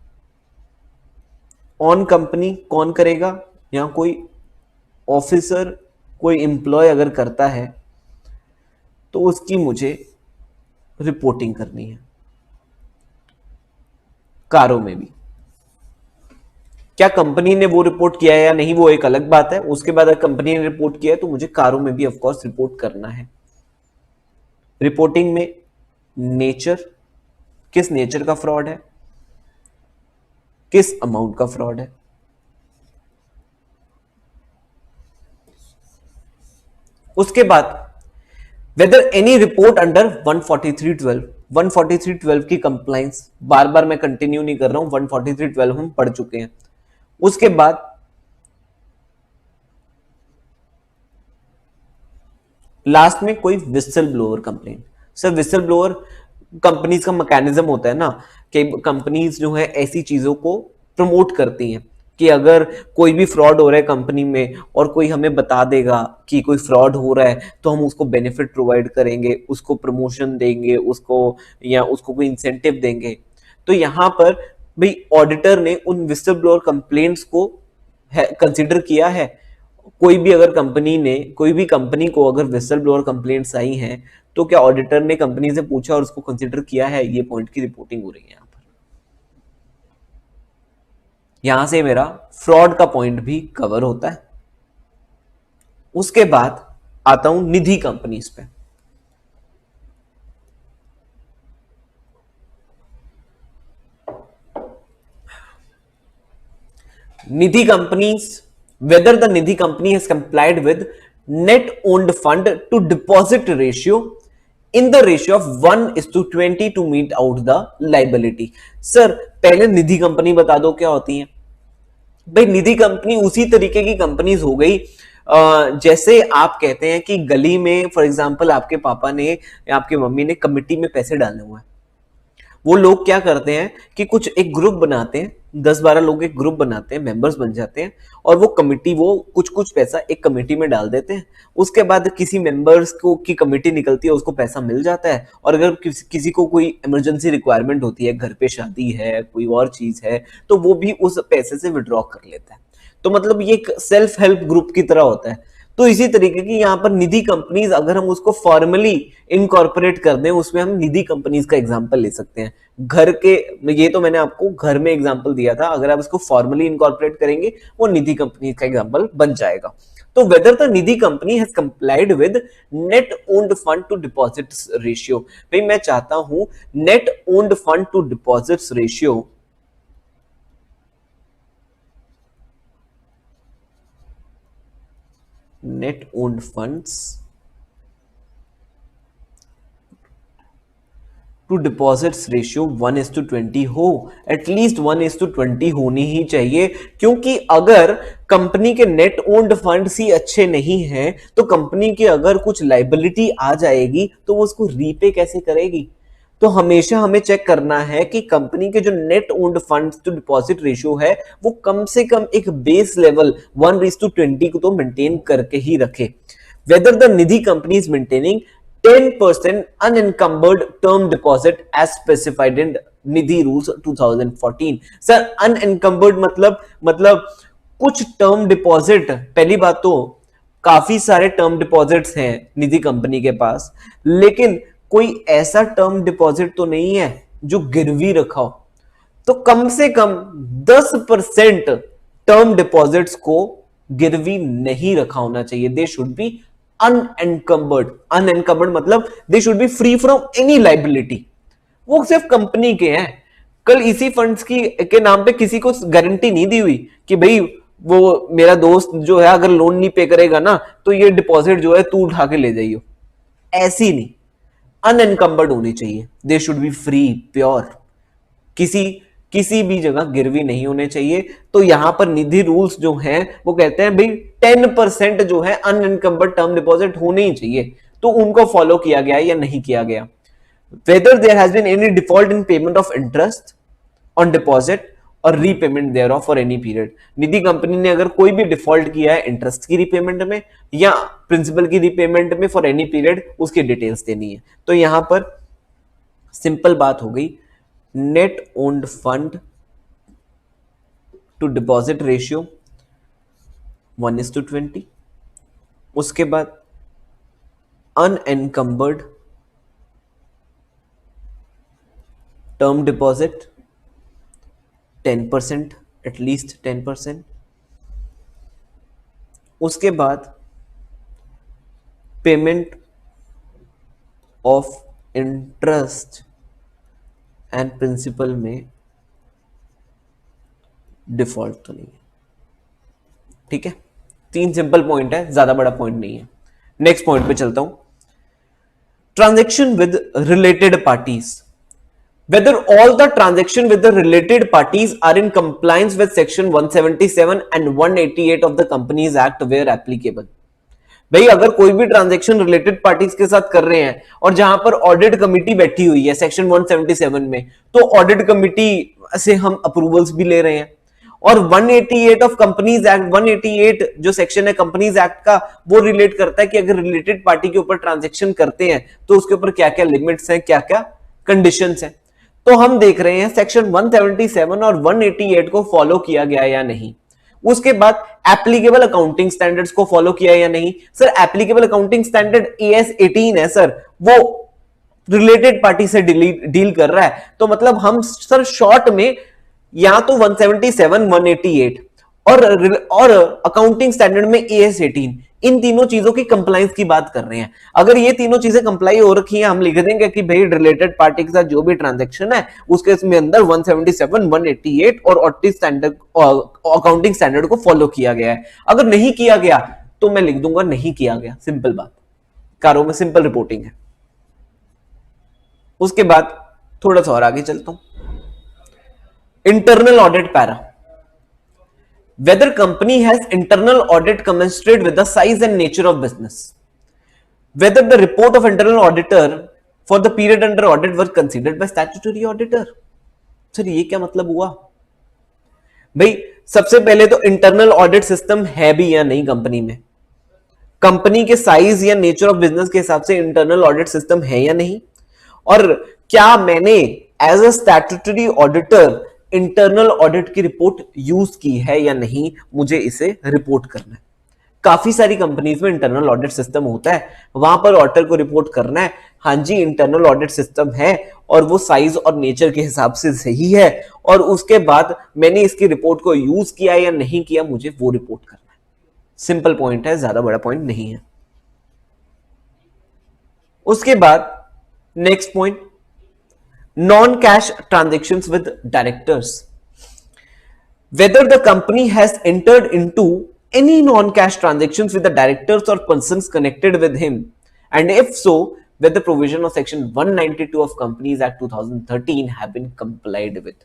ऑन कंपनी कौन करेगा, यहां कोई ऑफिसर कोई एम्प्लॉय अगर करता है तो उसकी मुझे रिपोर्टिंग करनी है। कारों में भी क्या कंपनी ने वो रिपोर्ट किया है या नहीं वो एक अलग बात है। उसके बाद अगर कंपनी ने रिपोर्ट किया है तो मुझे कारों में भी ऑफ कोर्स रिपोर्ट करना है। रिपोर्टिंग में नेचर, किस नेचर का फ्रॉड है, किस अमाउंट का फ्रॉड है। उसके बाद वेदर एनी रिपोर्ट अंडर 143(12), 143(12) की कंप्लाइंस, बार बार मैं कंटिन्यू नहीं कर रहा हूं, 143(12) हम पढ़ चुके हैं। उसके बाद लास्ट में कोई whistle blower complaint. Sir whistle blower companies का मैकेनिज्म होता है ना कि कंपनीज जो है ऐसी चीजों को प्रमोट करती हैं कि अगर कोई भी फ्रॉड हो रहा है कंपनी में और कोई हमें बता देगा कि कोई फ्रॉड हो रहा है तो हम उसको बेनिफिट प्रोवाइड करेंगे, उसको प्रमोशन देंगे, उसको या उसको कोई इंसेंटिव देंगे। तो यहां पर भाई ऑडिटर ने उन विसल ब्लोअर कंप्लेंट्स को कंसिडर किया है। कोई भी अगर कंपनी ने, कोई भी कंपनी को अगर विसल ब्लोअर कंप्लेंट्स आई हैं तो क्या ऑडिटर ने कंपनी से पूछा और उसको कंसिडर किया है, ये पॉइंट की रिपोर्टिंग हो रही है यहां पर। यहां से मेरा फ्रॉड का पॉइंट भी कवर होता है। उसके बाद आता हूं निधि कंपनीज पे। Nidhi companies, whether the Nidhi company has complied with net owned fund to deposit ratio in the ratio of 1:20 to meet out the liability। Sir पहले निधि कंपनी बता दो क्या होती है। भाई निधि कंपनी उसी तरीके की कंपनीज हो गई जैसे आप कहते हैं कि गली में फॉर एग्जांपल आपके पापा ने या आपकी मम्मी ने कमिटी में पैसे डाले हुए हैं, वो लोग क्या करते हैं कि कुछ एक ग्रुप बनाते हैं, 10-12 लोग एक ग्रुप बनाते हैं, मेंबर्स बन जाते हैं और वो कमिटी वो कुछ कुछ पैसा एक कमिटी में डाल देते हैं। उसके बाद किसी मेंबर्स को की कमिटी निकलती है, उसको पैसा मिल जाता है और अगर किसी को कोई इमरजेंसी रिक्वायरमेंट होती है, घर पे शादी है, कोई और चीज है, तो वो भी उस पैसे से विड्रॉ कर लेता है। तो मतलब ये एक सेल्फ हेल्प ग्रुप की तरह होता है। तो इसी तरीके की यहाँ पर निधि कंपनीज, अगर हम उसको फॉर्मली इनकॉर्पोरेट कर दें, उसमें हम निधि कंपनीज का एग्जांपल ले सकते हैं। घर के, ये तो मैंने आपको घर में एग्जांपल दिया था, अगर आप इसको फॉर्मली इनकॉर्पोरेट करेंगे वो निधि कंपनीज का एग्जांपल बन जाएगा। तो whether the Nidhi company has complied with net owned fund to deposits ratio, भाई मैं चाहता हूं net owned fund to deposits ratio net owned funds to deposits ratio 1:20 हो, एटलीस्ट 1:20 होनी ही चाहिए। क्योंकि अगर कंपनी के नेट ओन्ड फंड्स ही अच्छे नहीं हैं तो कंपनी की अगर कुछ लाइबिलिटी आ जाएगी तो वो उसको रीपे कैसे करेगी। तो हमेशा हमें चेक करना है कि कंपनी के जो net owned funds to deposit ratio है वो कम से कम एक बेस लेवल 1:20 को तो मेंटेन करके ही रखे। Weather the Nidhi company is maintaining 10% unencumbered term deposit as specified in Nidhi rules 2014। Sir unencumbered मतलब कुछ टर्म डिपॉजिट, पहली बात तो काफी सारे टर्म डिपॉजिट्स हैं निधि कंपनी के पास, लेकिन कोई ऐसा टर्म डिपॉजिट तो नहीं है जो गिरवी रखा हो। तो कम से कम 10% टर्म डिपॉजिट्स को गिरवी नहीं रखा होना चाहिए। They should be unencumbered. Unencumbered मतलब they should be free from any liability. वो सिर्फ कंपनी के हैं। कल इसी फंड्स की के नाम पे किसी को गारंटी नहीं दी हुई कि भाई वो मेरा दोस्त जो है अगर लोन नहीं पे करेगा ना तो ये डिपॉजिट जो है तू उठा के ले जाइयो। ऐसी नहीं, अनएनकम्बर्ड होनी चाहिए। They should be free, pure, किसी किसी भी जगह गिरवी नहीं होने चाहिए। तो यहां पर निधि रूल्स जो हैं वो कहते हैं भाई 10% जो है अनएनकम्बर्ड टर्म डिपॉजिट होने ही चाहिए। तो उनको फॉलो किया गया या नहीं किया गया। Whether there has been any default in payment of interest on deposit और repayment thereof for any period. Nidhi company ने अगर कोई भी डिफॉल्ट किया है इंटरेस्ट की रीपेमेंट में या प्रिंसिपल की रीपेमेंट में फॉर एनी पीरियड, उसकी डिटेल्स देनी है। तो यहां पर सिंपल बात हो गई, net owned fund to deposit ratio 1:20। उसके बाद अनएनकम्बर्ड टर्म डिपॉजिट 10%, एटलीस्ट 10%। उसके बाद payment of interest and principal में डिफॉल्ट तो नहीं है। ठीक है, 3 सिंपल पॉइंट है, ज्यादा बड़ा पॉइंट नहीं है। नेक्स्ट पॉइंट पे चलता हूं, transaction with related parties. Whether all the transaction with the related parties are in compliance with section 177 and 188 of the Companies Act where applicable। भाई अगर कोई भी ट्रांजैक्शन रिलेटेड पार्टीज के साथ कर रहे हैं और जहां पर ऑडिट कमिटी बैठी हुई है सेक्शन 177 में, तो ऑडिट कमिटी से हम अप्रूवल्स भी ले रहे हैं। और 188 ऑफ कंपनीज एक्ट, 188 जो सेक्शन है कंपनीज एक्ट का, वो रिलेट करता है कि अगर रिलेटेड पार्टी के ऊपर ट्रांजैक्शन करते हैं तो उसके ऊपर क्या क्या लिमिट्स हैं, क्या क्या कंडीशंस हैं। तो हम देख रहे हैं सेक्शन 177 और 188 को फॉलो किया गया या नहीं। उसके बाद एप्लीकेबल अकाउंटिंग स्टैंडर्ड्स को फॉलो किया या नहीं। Sir applicable accounting standard AS 18 है सर, वो रिलेटेड पार्टी से डील कर रहा है। तो मतलब हम सर शॉर्ट में या तो 177, 188 और अकाउंटिंग स्टैंडर्ड में AS 18, इन तीनों चीजों की कंप्लाइंस की बात कर रहे हैं। अगर ये तीनों चीजें कंप्लाई हो रखी हैं, हम लिख देंगे कि भाई रिलेटेड पार्टी के साथ जो भी ट्रांजैक्शन है उसके इसमें अंदर 177, 188 और ऑडिट स्टैंडर्ड, अकाउंटिंग स्टैंडर्ड को फॉलो किया गया है। अगर नहीं किया गया तो मैं लिख दूंगा नहीं किया गया, सिंपल बात, कारों में सिंपल रिपोर्टिंग है। उसके बाद थोड़ा सा और आगे चलता हूं, internal audit para. whether company has internal audit commensurate with the size and nature of business, whether the report of internal auditor for the period under audit were considered by statutory auditor. Sir ये क्या मतलब हुआ भाई? सबसे पहले तो इंटरनल ऑडिट सिस्टम है भी या नहीं कंपनी में, कंपनी के साइज या नेचर ऑफ बिजनेस के हिसाब से इंटरनल ऑडिट सिस्टम है या नहीं, और क्या मैंने as a statutory auditor internal audit की रिपोर्ट यूज की है या नहीं, मुझे इसे रिपोर्ट करना है। काफी सारी कंपनीज में इंटरनल ऑडिट सिस्टम होता है, वहां पर ऑडिटर को रिपोर्ट करना है, हाँ जी इंटरनल ऑडिट सिस्टम है और वो साइज और नेचर के हिसाब से सही है, और उसके बाद मैंने इसकी रिपोर्ट को यूज किया या नहीं किया, मुझे वो रिपोर्ट करना है। सिंपल पॉइंट है, ज्यादा बड़ा पॉइंट नहीं है। उसके बाद next point, non cash transactions with directors, whether the company has entered into any non-cash transactions with the directors or persons connected with him, and if so, whether provision of section 192 of Companies Act 2013 have been complied with।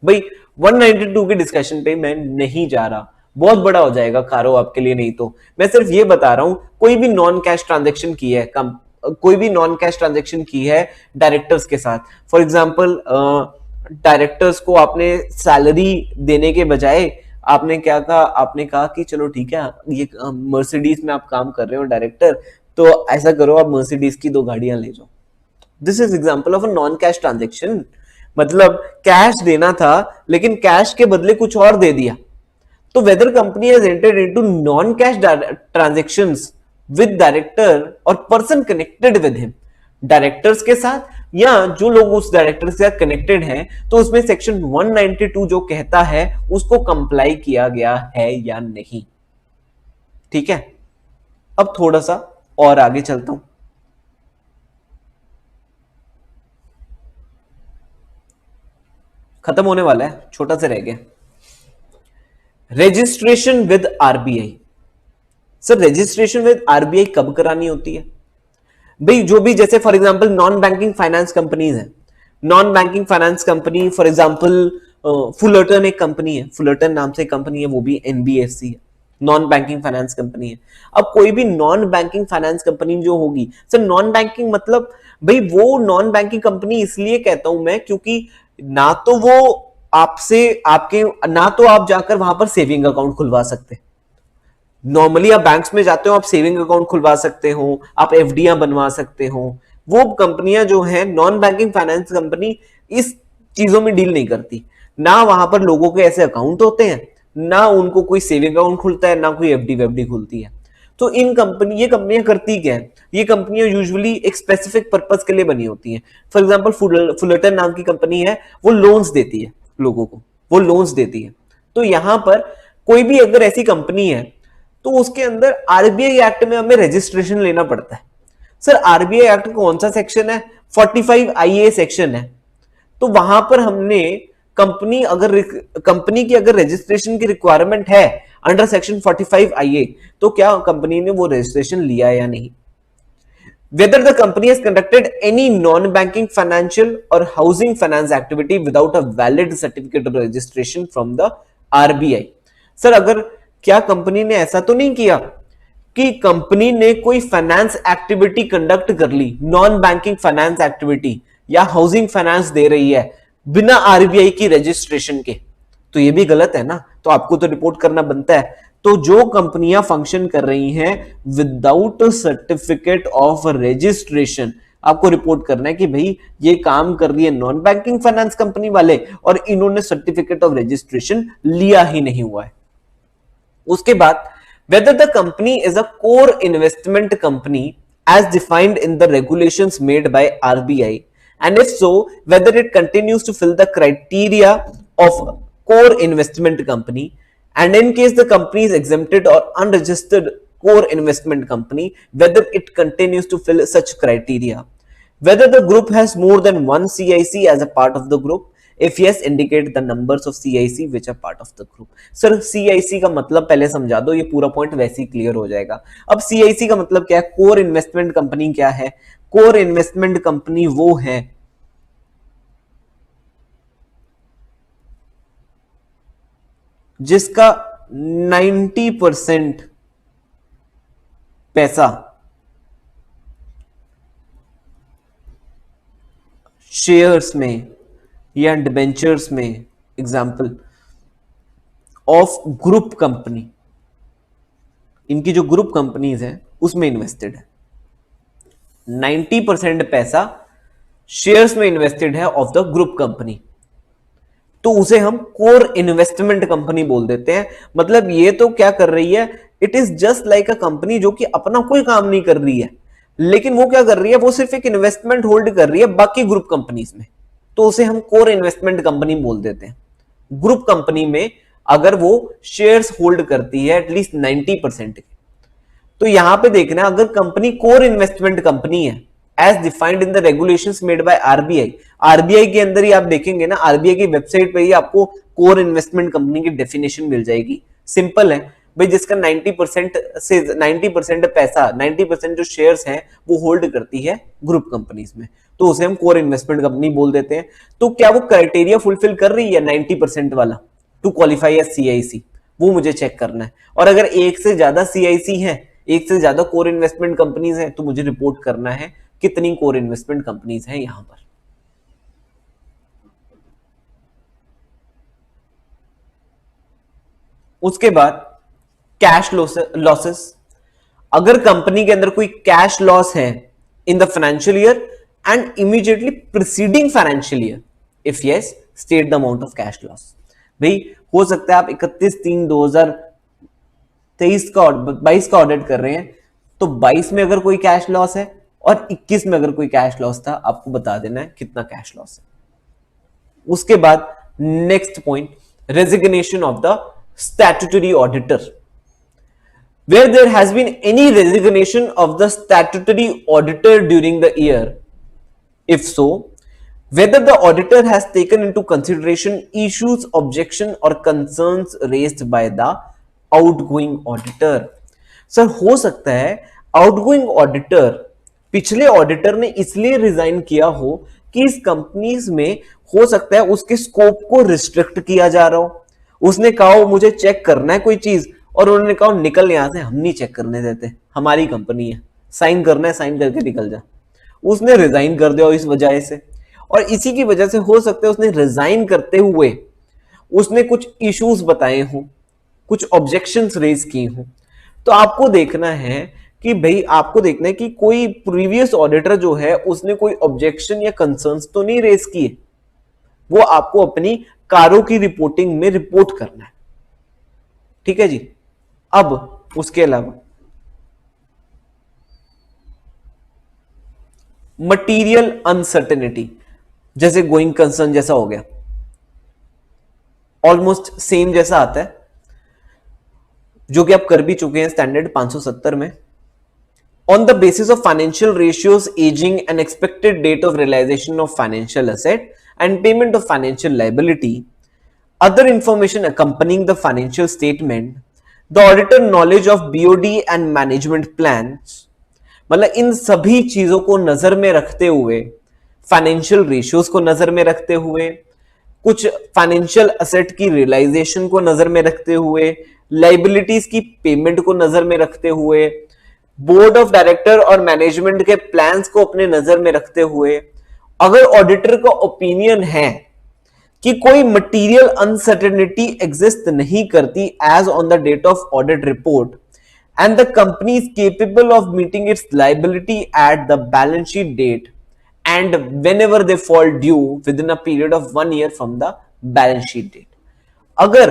भाई 192 के डिस्कशन पे मैं नहीं जा रहा, बहुत बड़ा हो जाएगा कारो आपके लिए, नहीं तो मैं सिर्फ ये बता रहा हूं, कोई भी नॉन कैश ट्रांजेक्शन की है, कोई भी नॉन कैश ट्रांजेक्शन की है डायरेक्टर्स के साथ, फॉर एग्जांपल डायरेक्टर्स को आपने सैलरी देने के बजाय आपने क्या कहा, आपने कहा कि चलो ठीक है ये मर्सिडीज में आप काम कर रहे हो डायरेक्टर, तो ऐसा करो आप मर्सिडीज की 2 गाड़ियां ले जाओ। This is example of a non cash transaction, मतलब कैश देना था लेकिन कैश के बदले कुछ और दे दिया। तो whether company has entered into non cash transactions with director और person connected with him, directors के साथ या जो लोग उस डायरेक्टर से कनेक्टेड हैं, तो उसमें सेक्शन 192 जो कहता है उसको कंप्लाई किया गया है या नहीं। ठीक है, अब थोड़ा सा और आगे चलता हूं। खत्म होने वाला है, छोटा सा रह गया। Registration with RBI. Sir registration with RBI कब करानी होती है भाई? जो भी जैसे for example non banking finance companies है, non banking finance company for example Fullerton एक कंपनी है, फुलरटन नाम से कंपनी है, वो भी एनबीएफसी है, नॉन बैंकिंग फाइनेंस कंपनी है। अब कोई भी नॉन बैंकिंग फाइनेंस कंपनी जो होगी, सर नॉन बैंकिंग मतलब भाई वो नॉन बैंकिंग कंपनी इसलिए कहता हूं मैं क्योंकि ना तो वो आपसे आपके ना तो आप जाकर वहां पर सेविंग अकाउंट खुलवा सकते, नॉर्मली आप बैंक्स में जाते हो आप सेविंग अकाउंट खुलवा सकते हो, आप एफडीआं बनवा सकते हो, वो कंपनियां जो है नॉन बैंकिंग फाइनेंस कंपनी इस चीजों में डील नहीं करती, ना वहां पर लोगों के ऐसे अकाउंट होते हैं, ना उनको कोई सेविंग अकाउंट खुलता है, ना कोई एफडी वेफडी खुलती है। तो इन कंपनी ये कंपनियां करती क्या है, ये कंपनियां यूजुअली एक स्पेसिफिक पर्पस के लिए बनी होती हैं। फॉर एग्जांपल फुलरटन नाम की कंपनी है, वो लोन्स देती है लोगों को, वो लोन्स देती है। तो यहां पर कोई भी अगर ऐसी कंपनी है तो उसके अंदर आरबीआई एक्ट में हमें रजिस्ट्रेशन लेना पड़ता है। सर आरबीआई एक्ट कौन सा सेक्शन है? 45 आईए सेक्शन है। तो वहां पर हमने कंपनी की अगर रजिस्ट्रेशन की रिक्वायरमेंट है अंडर सेक्शन 45 आईए, तो क्या कंपनी ने वो रजिस्ट्रेशन लिया या नहीं? Whether the company has conducted any non-banking financial or housing finance activity without a valid certificate of registration from the RBI। Sir अगर क्या कंपनी ने ऐसा तो नहीं किया कि कंपनी ने कोई फाइनेंस एक्टिविटी कंडक्ट कर ली, नॉन बैंकिंग फाइनेंस एक्टिविटी या हाउसिंग फाइनेंस दे रही है बिना आरबीआई की रजिस्ट्रेशन के, तो ये भी गलत है ना, तो आपको तो रिपोर्ट करना बनता है। तो जो कंपनियां फंक्शन कर रही हैं विदाउट सर्टिफिकेट ऑफ रजिस्ट्रेशन, आपको रिपोर्ट करना है कि भाई ये काम कर रही है नॉन बैंकिंग फाइनेंस कंपनी वाले और इन्होंने सर्टिफिकेट ऑफ रजिस्ट्रेशन लिया ही नहीं हुआ है। उसके बाद whether the company is a core investment company as defined in the regulations made by RBI, and if so whether it continues to fill the criteria of core investment company, and in case the company is exempted or unregistered core investment company, whether it continues to fill such criteria, whether the group has more than one CIC as a part of the group, if yes indicate the numbers of CIC which are part of the group। Sir CIC का मतलब पहले समझा दो, ये पूरा पॉइंट वैसे ही क्लियर हो जाएगा। अब CIC का मतलब क्या है? कोर इन्वेस्टमेंट कंपनी क्या है? कोर इन्वेस्टमेंट कंपनी वो है जिसका 90% पैसा शेयर्स में या डिबेंचर्स में, एग्जाम्पल ऑफ ग्रुप कंपनी, इनकी जो ग्रुप कंपनीज है उसमें इन्वेस्टेड है, 90% पैसा शेयर्स में इन्वेस्टेड है ऑफ द ग्रुप कंपनी, तो उसे हम कोर इन्वेस्टमेंट कंपनी बोल देते हैं। मतलब ये तो क्या कर रही है, it is just like a company जो कि अपना कोई काम नहीं कर रही है, लेकिन वो क्या कर रही है, वो सिर्फ एक इन्वेस्टमेंट होल्ड कर रही है बाकी ग्रुप कंपनीज में, तो उसे हम कोर इन्वेस्टमेंट कंपनी बोल देते हैं। ग्रुप कंपनी में अगर वो शेयर्स होल्ड करती है एटलीस्ट 90% के, तो यहां पे देखना अगर कंपनी कोर इन्वेस्टमेंट कंपनी है as defined in the regulations made by RBI, RBI के अंदर ही आप देखेंगे ना, आरबीआई की वेबसाइट पे ही आपको कोर इन्वेस्टमेंट कंपनी की डेफिनेशन मिल जाएगी। सिंपल है भाई, जिसका 90% से 90% पैसा, 90% जो शेयर्स हैं वो होल्ड करती है ग्रुप कंपनीज में, तो उसे हम कोर इन्वेस्टमेंट कंपनी बोल देते हैं। तो क्या वो क्राइटेरिया फुलफिल कर रही है 90% वाला टू क्वालिफाई एज सीआईसी, वो मुझे चेक करना है। और अगर एक से ज्यादा सीआईसी है, एक से ज्यादा कोर इन्वेस्टमेंट कंपनीज हैं, तो मुझे रिपोर्ट करना है कितनी कोर इन्वेस्टमेंट कंपनीज हैं यहां पर। उसके बाद कैश लॉसेस, अगर कंपनी के अंदर कोई कैश लॉस है in the financial year and immediately preceding financial year, if yes state the amount of cash loss. भाई हो सकता है आप 31/3/2023 का 22 का ऑडिट कर रहे हैं, तो 22 में अगर कोई कैश लॉस है और 21 में अगर कोई कैश लॉस था, आपको बता देना है कितना कैश लॉस है। उसके बाद next point, resignation of the statutory auditor, where there has been any resignation of the statutory auditor during the year, if so, whether the auditor has taken into consideration issues, objection or concerns raised by the outgoing auditor। Sir हो सकता है आउटगोइंग ऑडिटर, पिछले ऑडिटर ने इसलिए रिजाइन किया हो कि इस कंपनीज में हो सकता है उसके स्कोप को रिस्ट्रिक्ट किया जा रहा हो, उसने कहा मुझे चेक करना है कोई चीज और उन्होंने कहा निकल यहां से, हम नहीं चेक करने देते, हमारी कंपनी है, साइन करना है साइन करके निकल जा, उसने रिजाइन कर दिया इस वजह से। और इसी की वजह से हो सकता है उसने रिजाइन करते हुए उसने कुछ इश्यूज बताए हों, कुछ ऑब्जेक्शंस रेज किए हों, तो आपको देखना है कि भाई आपको देखना है कि कोई प्रीवियस ऑडिटर जो है उसने कोई ऑब्जेक्शन या कंसर्न्स तो नहीं रेज किए, वो आपको अपनी कारों की रिपोर्टिंग में रिपोर्ट करना है। ठीक है जी। अब उसके अलावा मटीरियल अनसर्टेनिटी, जैसे गोइंग कंसर्न जैसा हो गया, ऑलमोस्ट सेम जैसा आता है जो कि आप कर भी चुके हैं स्टैंडर्ड 570 में। On the basis of financial ratios, ageing and expected date of realisation of financial asset and payment of financial liability, other information accompanying the financial statement, the auditor knowledge of BOD and management plans, मतलब इन सभी चीजों को नजर में रखते हुए, फाइनेंशियल रेशियोज को नजर में रखते हुए, कुछ फाइनेंशियल असेट की रियलाइजेशन को नजर में रखते हुए, लाइबिलिटीज की पेमेंट को नजर में रखते हुए, बोर्ड ऑफ डायरेक्टर और मैनेजमेंट के प्लान्स को अपने नजर में रखते हुए, अगर ऑडिटर का ओपिनियन है कि कोई मटीरियल अनसर्टेनिटी एग्जिस्ट नहीं करती as on the date of audit report and the company is capable of meeting its liability at the balance sheet date and whenever they fall due within a period of 1 year from the balance sheet date, अगर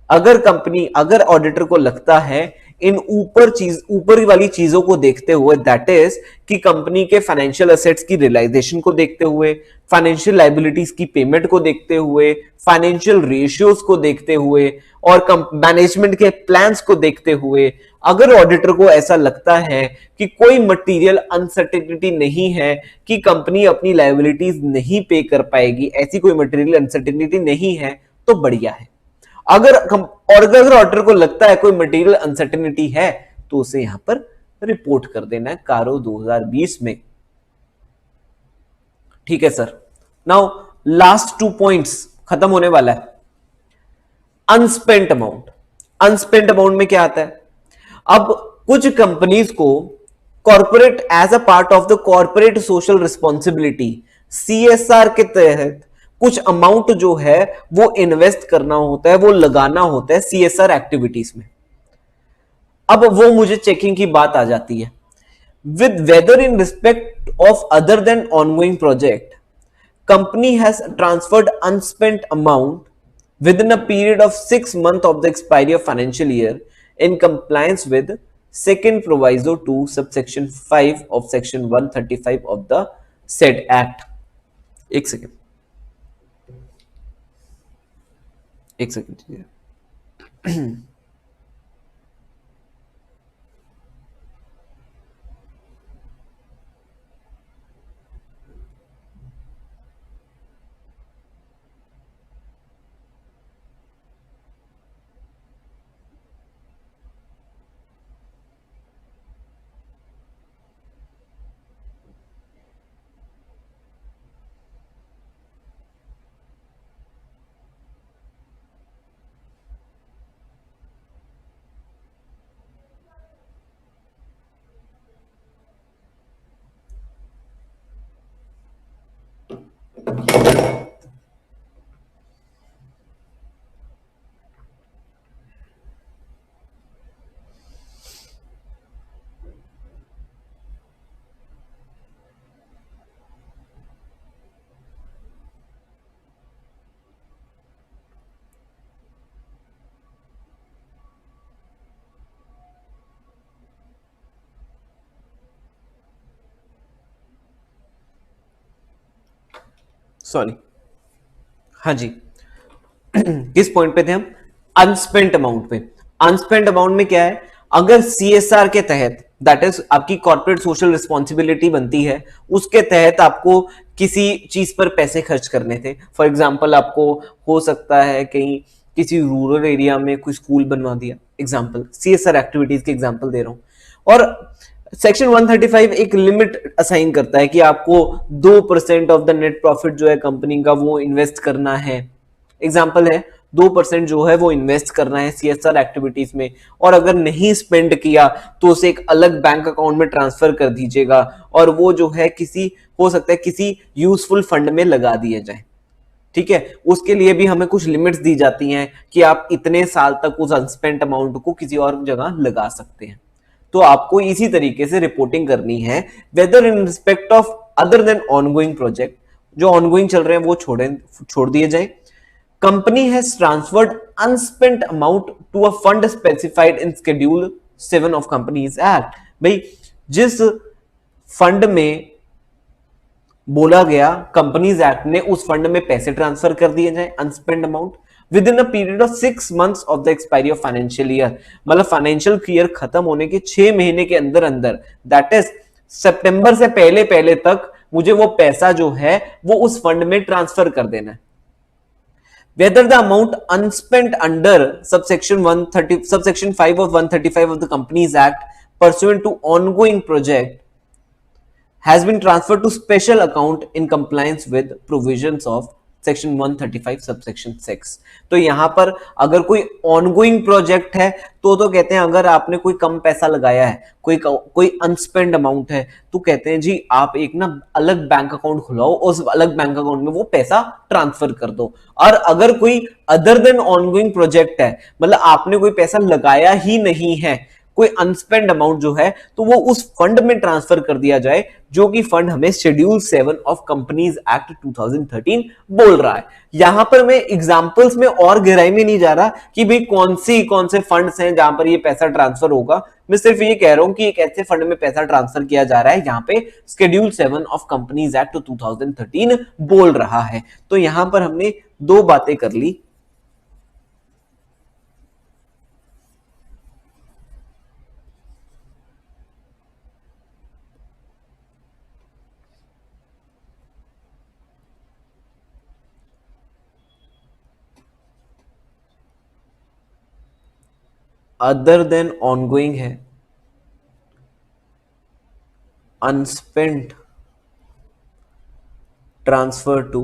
अगर कंपनी, अगर ऑडिटर को लगता है इन ऊपर वाली चीजों को देखते हुए, दैट इज कि कंपनी के फाइनेंशियल एसेट्स की रियलाइजेशन को देखते हुए, फाइनेंशियल लाइबिलिटीज की पेमेंट को देखते हुए, फाइनेंशियल रेशियोज को देखते हुए और मैनेजमेंट के प्लान्स को देखते हुए, अगर ऑडिटर को ऐसा लगता है कि कोई मटेरियल अनसर्टेनिटी नहीं है कि कंपनी अपनी लाइबिलिटीज नहीं पे कर पाएगी, ऐसी कोई मटेरियल अनसर्टेनिटी नहीं है, तो बढ़िया है। अगर ऑडिटर को लगता है कोई मटेरियल अनसर्टेनिटी है, तो उसे यहां पर रिपोर्ट कर देना है कारो 2020 में। ठीक है सर। नाउ लास्ट 2 पॉइंट्स खत्म होने वाला है। अनस्पेंट अमाउंट, अनस्पेंट अमाउंट में क्या आता है? अब कुछ कंपनीज को corporate as a part of the corporate social responsibility CSR के तहत कुछ अमाउंट जो है वो इन्वेस्ट करना होता है, वो लगाना होता है सीएसआर एक्टिविटीज में। अब वो मुझे चेकिंग की बात आ जाती है, with whether in respect of other than ongoing project company has transferred unspent amount within a period of 6 months of the expiry of financial year in compliance with second proviso to subsection 5 of section 135 of the said act। एक सेकेंड, एक सेकेंड। सॉरी, हाँ जी। किस पॉइंट पे थे हम? अनस्पेंट अमाउंट पे। अनस्पेंट अमाउंट में क्या है, अगर सीएसआर के तहत, दैट इज आपकी कॉर्पोरेट सोशल रिस्पॉन्सिबिलिटी बनती है, उसके तहत आपको किसी चीज पर पैसे खर्च करने थे। फॉर एग्जाम्पल आपको हो सकता है कहीं किसी रूरल एरिया में कोई स्कूल बनवा दिया, एग्जाम्पल सीएसआर एक्टिविटीज के एग्जाम्पल दे रहा हूं। और सेक्शन 135 एक लिमिट असाइन करता है कि आपको 2% ऑफ द नेट प्रॉफिट जो है कंपनी का वो इन्वेस्ट करना है। एग्जाम्पल है 2% जो है वो इन्वेस्ट करना है सीएसआर एक्टिविटीज में, और अगर नहीं स्पेंड किया तो उसे एक अलग बैंक अकाउंट में ट्रांसफर कर दीजिएगा, और वो जो है किसी, हो सकता है किसी यूजफुल फंड में लगा दिए जाए। ठीक है, उसके लिए भी हमें कुछ लिमिट्स दी जाती हैं कि आप इतने साल तक उस अनस्पेंट अमाउंट को किसी और जगह लगा सकते हैं। तो आपको इसी तरीके से रिपोर्टिंग करनी है, whether in respect of other than ongoing project, जो ऑनगोइंग चल रहे हैं वो छोड़ दिए जाए। Company has transferred unspent amount to a fund specified in schedule 7 of companies act. भाई, जिस फंड में बोला गया कंपनीज एक्ट ने, उस फंड में पैसे ट्रांसफर कर दिए जाए unspent amount within a period of 6 months of the expiry of financial year. मतलब फाइनेंशियल ईयर खत्म होने के 6 महीने के अंदर अंदर, दैट इज सितंबर से पहले पहले तक मुझे वो पैसा जो है वो उस फंड में ट्रांसफर कर देना है। Whether the amount unspent under subsection 5 of 135 of the Companies Act pursuant to ongoing project has been transferred to special account in compliance with provisions of section 135 subsection 6। तो यहां पर अगर कोई ऑनगोइंग प्रोजेक्ट है तो कहते हैं अगर आपने कोई कम पैसा लगाया है, कोई अनस्पेंड अमाउंट है, तो कहते हैं जी आप एक ना अलग बैंक अकाउंट खुलाओ, उस अलग बैंक अकाउंट में वो पैसा ट्रांसफर कर दो। और अगर कोई अदर देन ऑनगोइंग प्रोजेक्ट है, मतलब आपने कोई पैसा लगाया ही नहीं है, कोई अनस्पेंड अमाउंट जो है, तो वो उस फंड में ट्रांसफर कर दिया जाए, जो कि फंड हमें शेड्यूल 7 ऑफ कंपनीज एक्ट 2013 बोल रहा है। यहां पर मैं एग्जांपल्स में और गहराई में नहीं जा रहा कि भाई कौन से फंड्स हैं जहां पर ये पैसा ट्रांसफर होगा। मैं सिर्फ ये कह रहा हूं कि एक ऐसे फंड में पैसा ट्रांसफर किया जा रहा है जहां पे शेड्यूल 7 ऑफ कंपनीज एक्ट 2013 बोल रहा है। तो यहां पर हमने दो बातें कर ली। अदर देन ऑनगोइंग है, unspent transfer to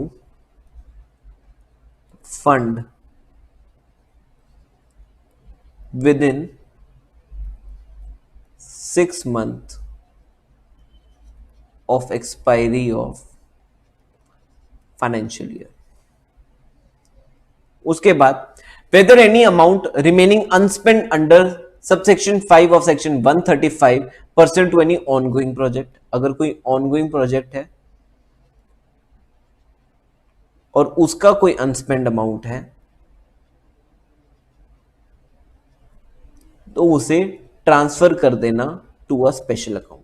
fund within 6 months of expiry of financial year. उसके बाद whether any amount remaining unspent under subsection 5 of section 135 pursuant to any ongoing project, अगर कोई ongoing project है और उसका कोई अनस्पेंड अमाउंट है तो उसे ट्रांसफर कर देना टू अ स्पेशल अकाउंट।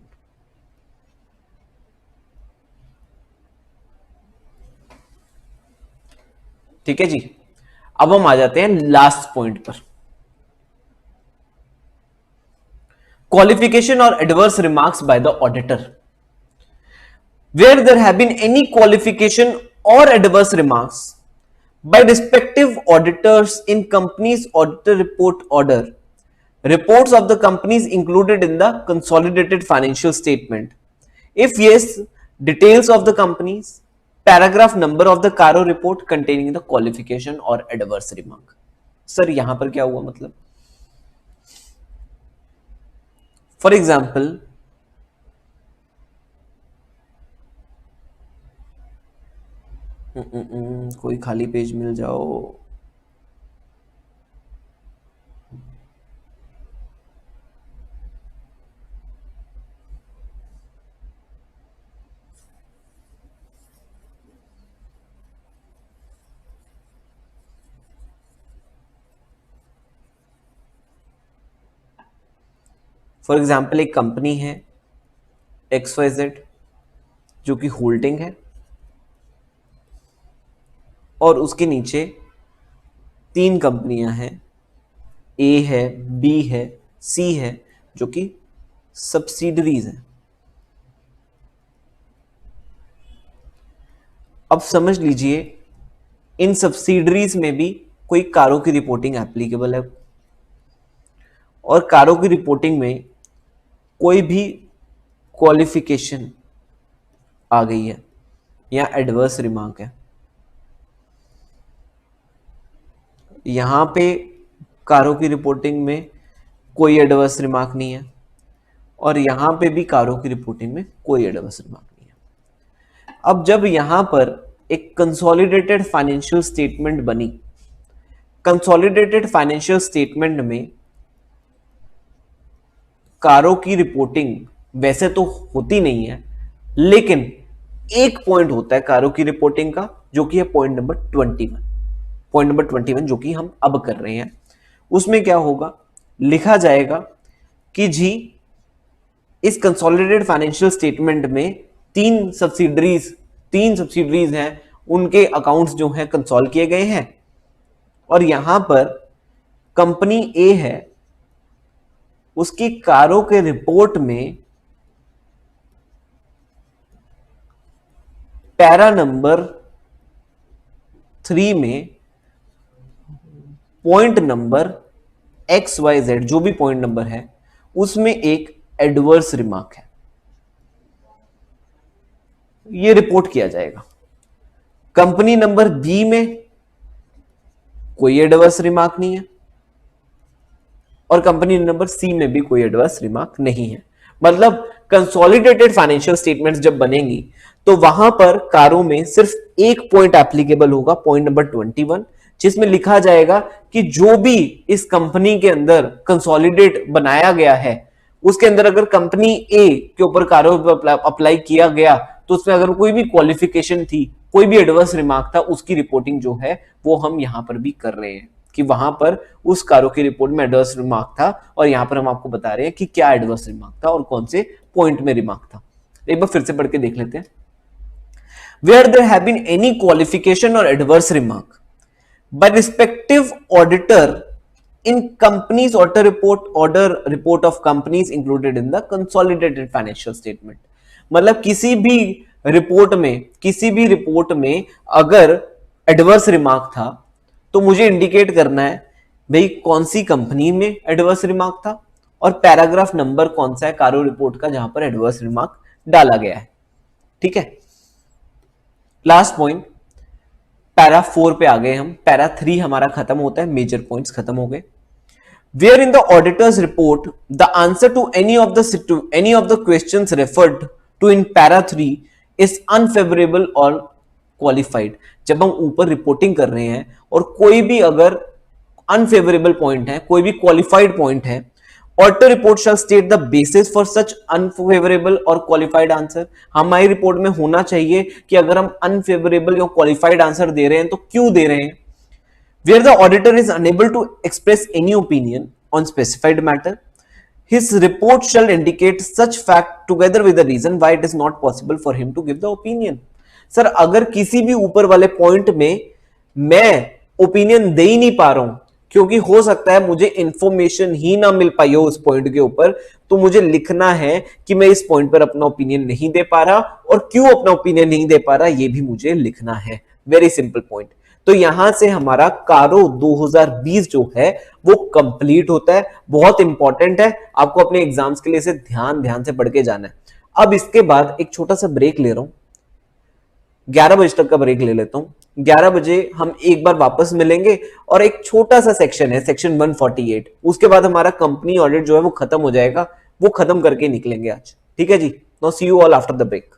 ठीक है जी। अब हम आ जाते हैं लास्ट पॉइंट पर, क्वालिफिकेशन और adverse remarks by the auditor. Where there have been any qualification or adverse remarks by respective auditors in company's auditor report order, reports of the companies included in the consolidated financial statement. If yes, details of the companies, paragraph number of the Caro report containing the qualification or adverse remark. Sir यहां पर क्या हुआ मतलब? फॉर एग्जाम्पल कोई खाली पेज मिल जाओ। फॉर एग्जाम्पल एक कंपनी है XYZ जो कि होल्डिंग है और उसके नीचे 3 कंपनियां हैं, A है, B है, C है, जो कि सब्सिडरीज हैं। अब समझ लीजिए इन सब्सिडरीज में भी कोई कारों की रिपोर्टिंग एप्लीकेबल है और कारों की रिपोर्टिंग में कोई भी क्वालिफिकेशन आ गई है या एडवर्स रिमार्क है। यहां पे कारों की रिपोर्टिंग में कोई एडवर्स रिमार्क नहीं है और यहां पे भी कारों की रिपोर्टिंग में कोई एडवर्स रिमार्क नहीं है। अब जब यहां पर एक कंसोलिडेटेड फाइनेंशियल स्टेटमेंट बनी, कंसोलिडेटेड फाइनेंशियल स्टेटमेंट में कारों की रिपोर्टिंग वैसे तो होती नहीं है, लेकिन एक पॉइंट होता है कारों की रिपोर्टिंग का जो कि है पॉइंट नंबर 21। पॉइंट नंबर 21 जो कि हम अब कर रहे हैं, उसमें क्या होगा, लिखा जाएगा कि जी इस कंसोलिडेटेड फाइनेंशियल स्टेटमेंट में तीन सब्सिडरीज हैं, उनके अकाउंट्स जो हैं कंसोल किए गए हैं और यहां पर कंपनी ए है, उसकी कारों के रिपोर्ट में पैरा नंबर 3 में पॉइंट नंबर XYZ जो भी पॉइंट नंबर है उसमें एक एडवर्स रिमार्क है, ये रिपोर्ट किया जाएगा। कंपनी नंबर बी में कोई एडवर्स रिमार्क नहीं है और कंपनी नंबर सी में भी कोई एडवर्स रिमार्क नहीं है। मतलब कंसोलिडेटेड फाइनेंशियल स्टेटमेंट्स जब बनेंगी तो वहां पर कारों में सिर्फ एक पॉइंट एप्लीकेबल होगा, पॉइंट नंबर 21, जिसमें लिखा जाएगा कि जो भी इस कंपनी के अंदर कंसोलिडेट बनाया गया है उसके अंदर अगर कंपनी ए के ऊपर कारों पर अप्लाई किया गया तो उसमें अगर कोई भी क्वालिफिकेशन थी, कोई भी एडवर्स रिमार्क था, उसकी रिपोर्टिंग जो है वो हम यहां पर भी कर रहे हैं कि वहां पर उस कारों की रिपोर्ट में एडवर्स रिमार्क था और यहां पर हम आपको बता रहे हैं कि क्या एडवर्स रिमार्क था और कौन से पॉइंट में रिमार्क था। एक बार फिर से पढ़ के देख लेते हैं। Where there have been any qualification or adverse remark by respective auditor in company's order report of companies included in the consolidated financial statement, मतलब किसी भी रिपोर्ट में अगर एडवर्स रिमार्क था तो मुझे इंडिकेट करना है भाई कौन सी कंपनी में एडवर्स रिमार्क था और पैराग्राफ नंबर कौन सा है कारो रिपोर्ट का जहां पर एडवर्स रिमार्क डाला गया है। ठीक है, लास्ट पॉइंट पैरा 4 पे आ गए हम। पैरा 3 हमारा खत्म होता है, मेजर पॉइंट्स खत्म हो गए। wherein the auditor's report the answer to any of the questions referred to in para 3 is unfavorable or qualified। जब हम ऊपर रिपोर्टिंग कर रहे हैं और कोई भी अगर अनफेवरेबल पॉइंट है, कोई भी क्वालिफाइड पॉइंट है, auditor report shell state the basis for such unfavourable और क्वालिफाइड आंसर। हमारी रिपोर्ट में होना चाहिए कि अगर हम अनफेवरेबल या क्वालिफाइड आंसर दे रहे हैं तो क्यों दे रहे हैं। Where the auditor is unable to express any opinion on specified matter, his report shall indicate such fact together with the reason why it is not possible for him to give the opinion। Sir अगर किसी भी ऊपर वाले पॉइंट में मैं ओपिनियन दे ही नहीं पा रहा हूं क्योंकि हो सकता है मुझे इंफॉर्मेशन ही ना मिल पाई हो उस पॉइंट के ऊपर, तो मुझे लिखना है कि मैं इस पॉइंट पर अपना ओपिनियन नहीं दे पा रहा और क्यों अपना ओपिनियन नहीं दे पा रहा ये भी मुझे लिखना है। Very simple point. तो यहां से हमारा कारो 2020 जो है वो कंप्लीट होता है। बहुत इंपॉर्टेंट है, आपको अपने एग्जाम्स के लिए इसे ध्यान से पढ़ के जाना है। अब इसके बाद एक छोटा सा ब्रेक ले रहा हूं, 11 बजे तक का ब्रेक ले लेता हूं। 11 बजे हम एक बार वापस मिलेंगे और एक छोटा सा सेक्शन है, सेक्शन 148, उसके बाद हमारा कंपनी ऑडिट जो है वो खत्म हो जाएगा, वो खत्म करके निकलेंगे आज। ठीक है जी, now see you all after the break.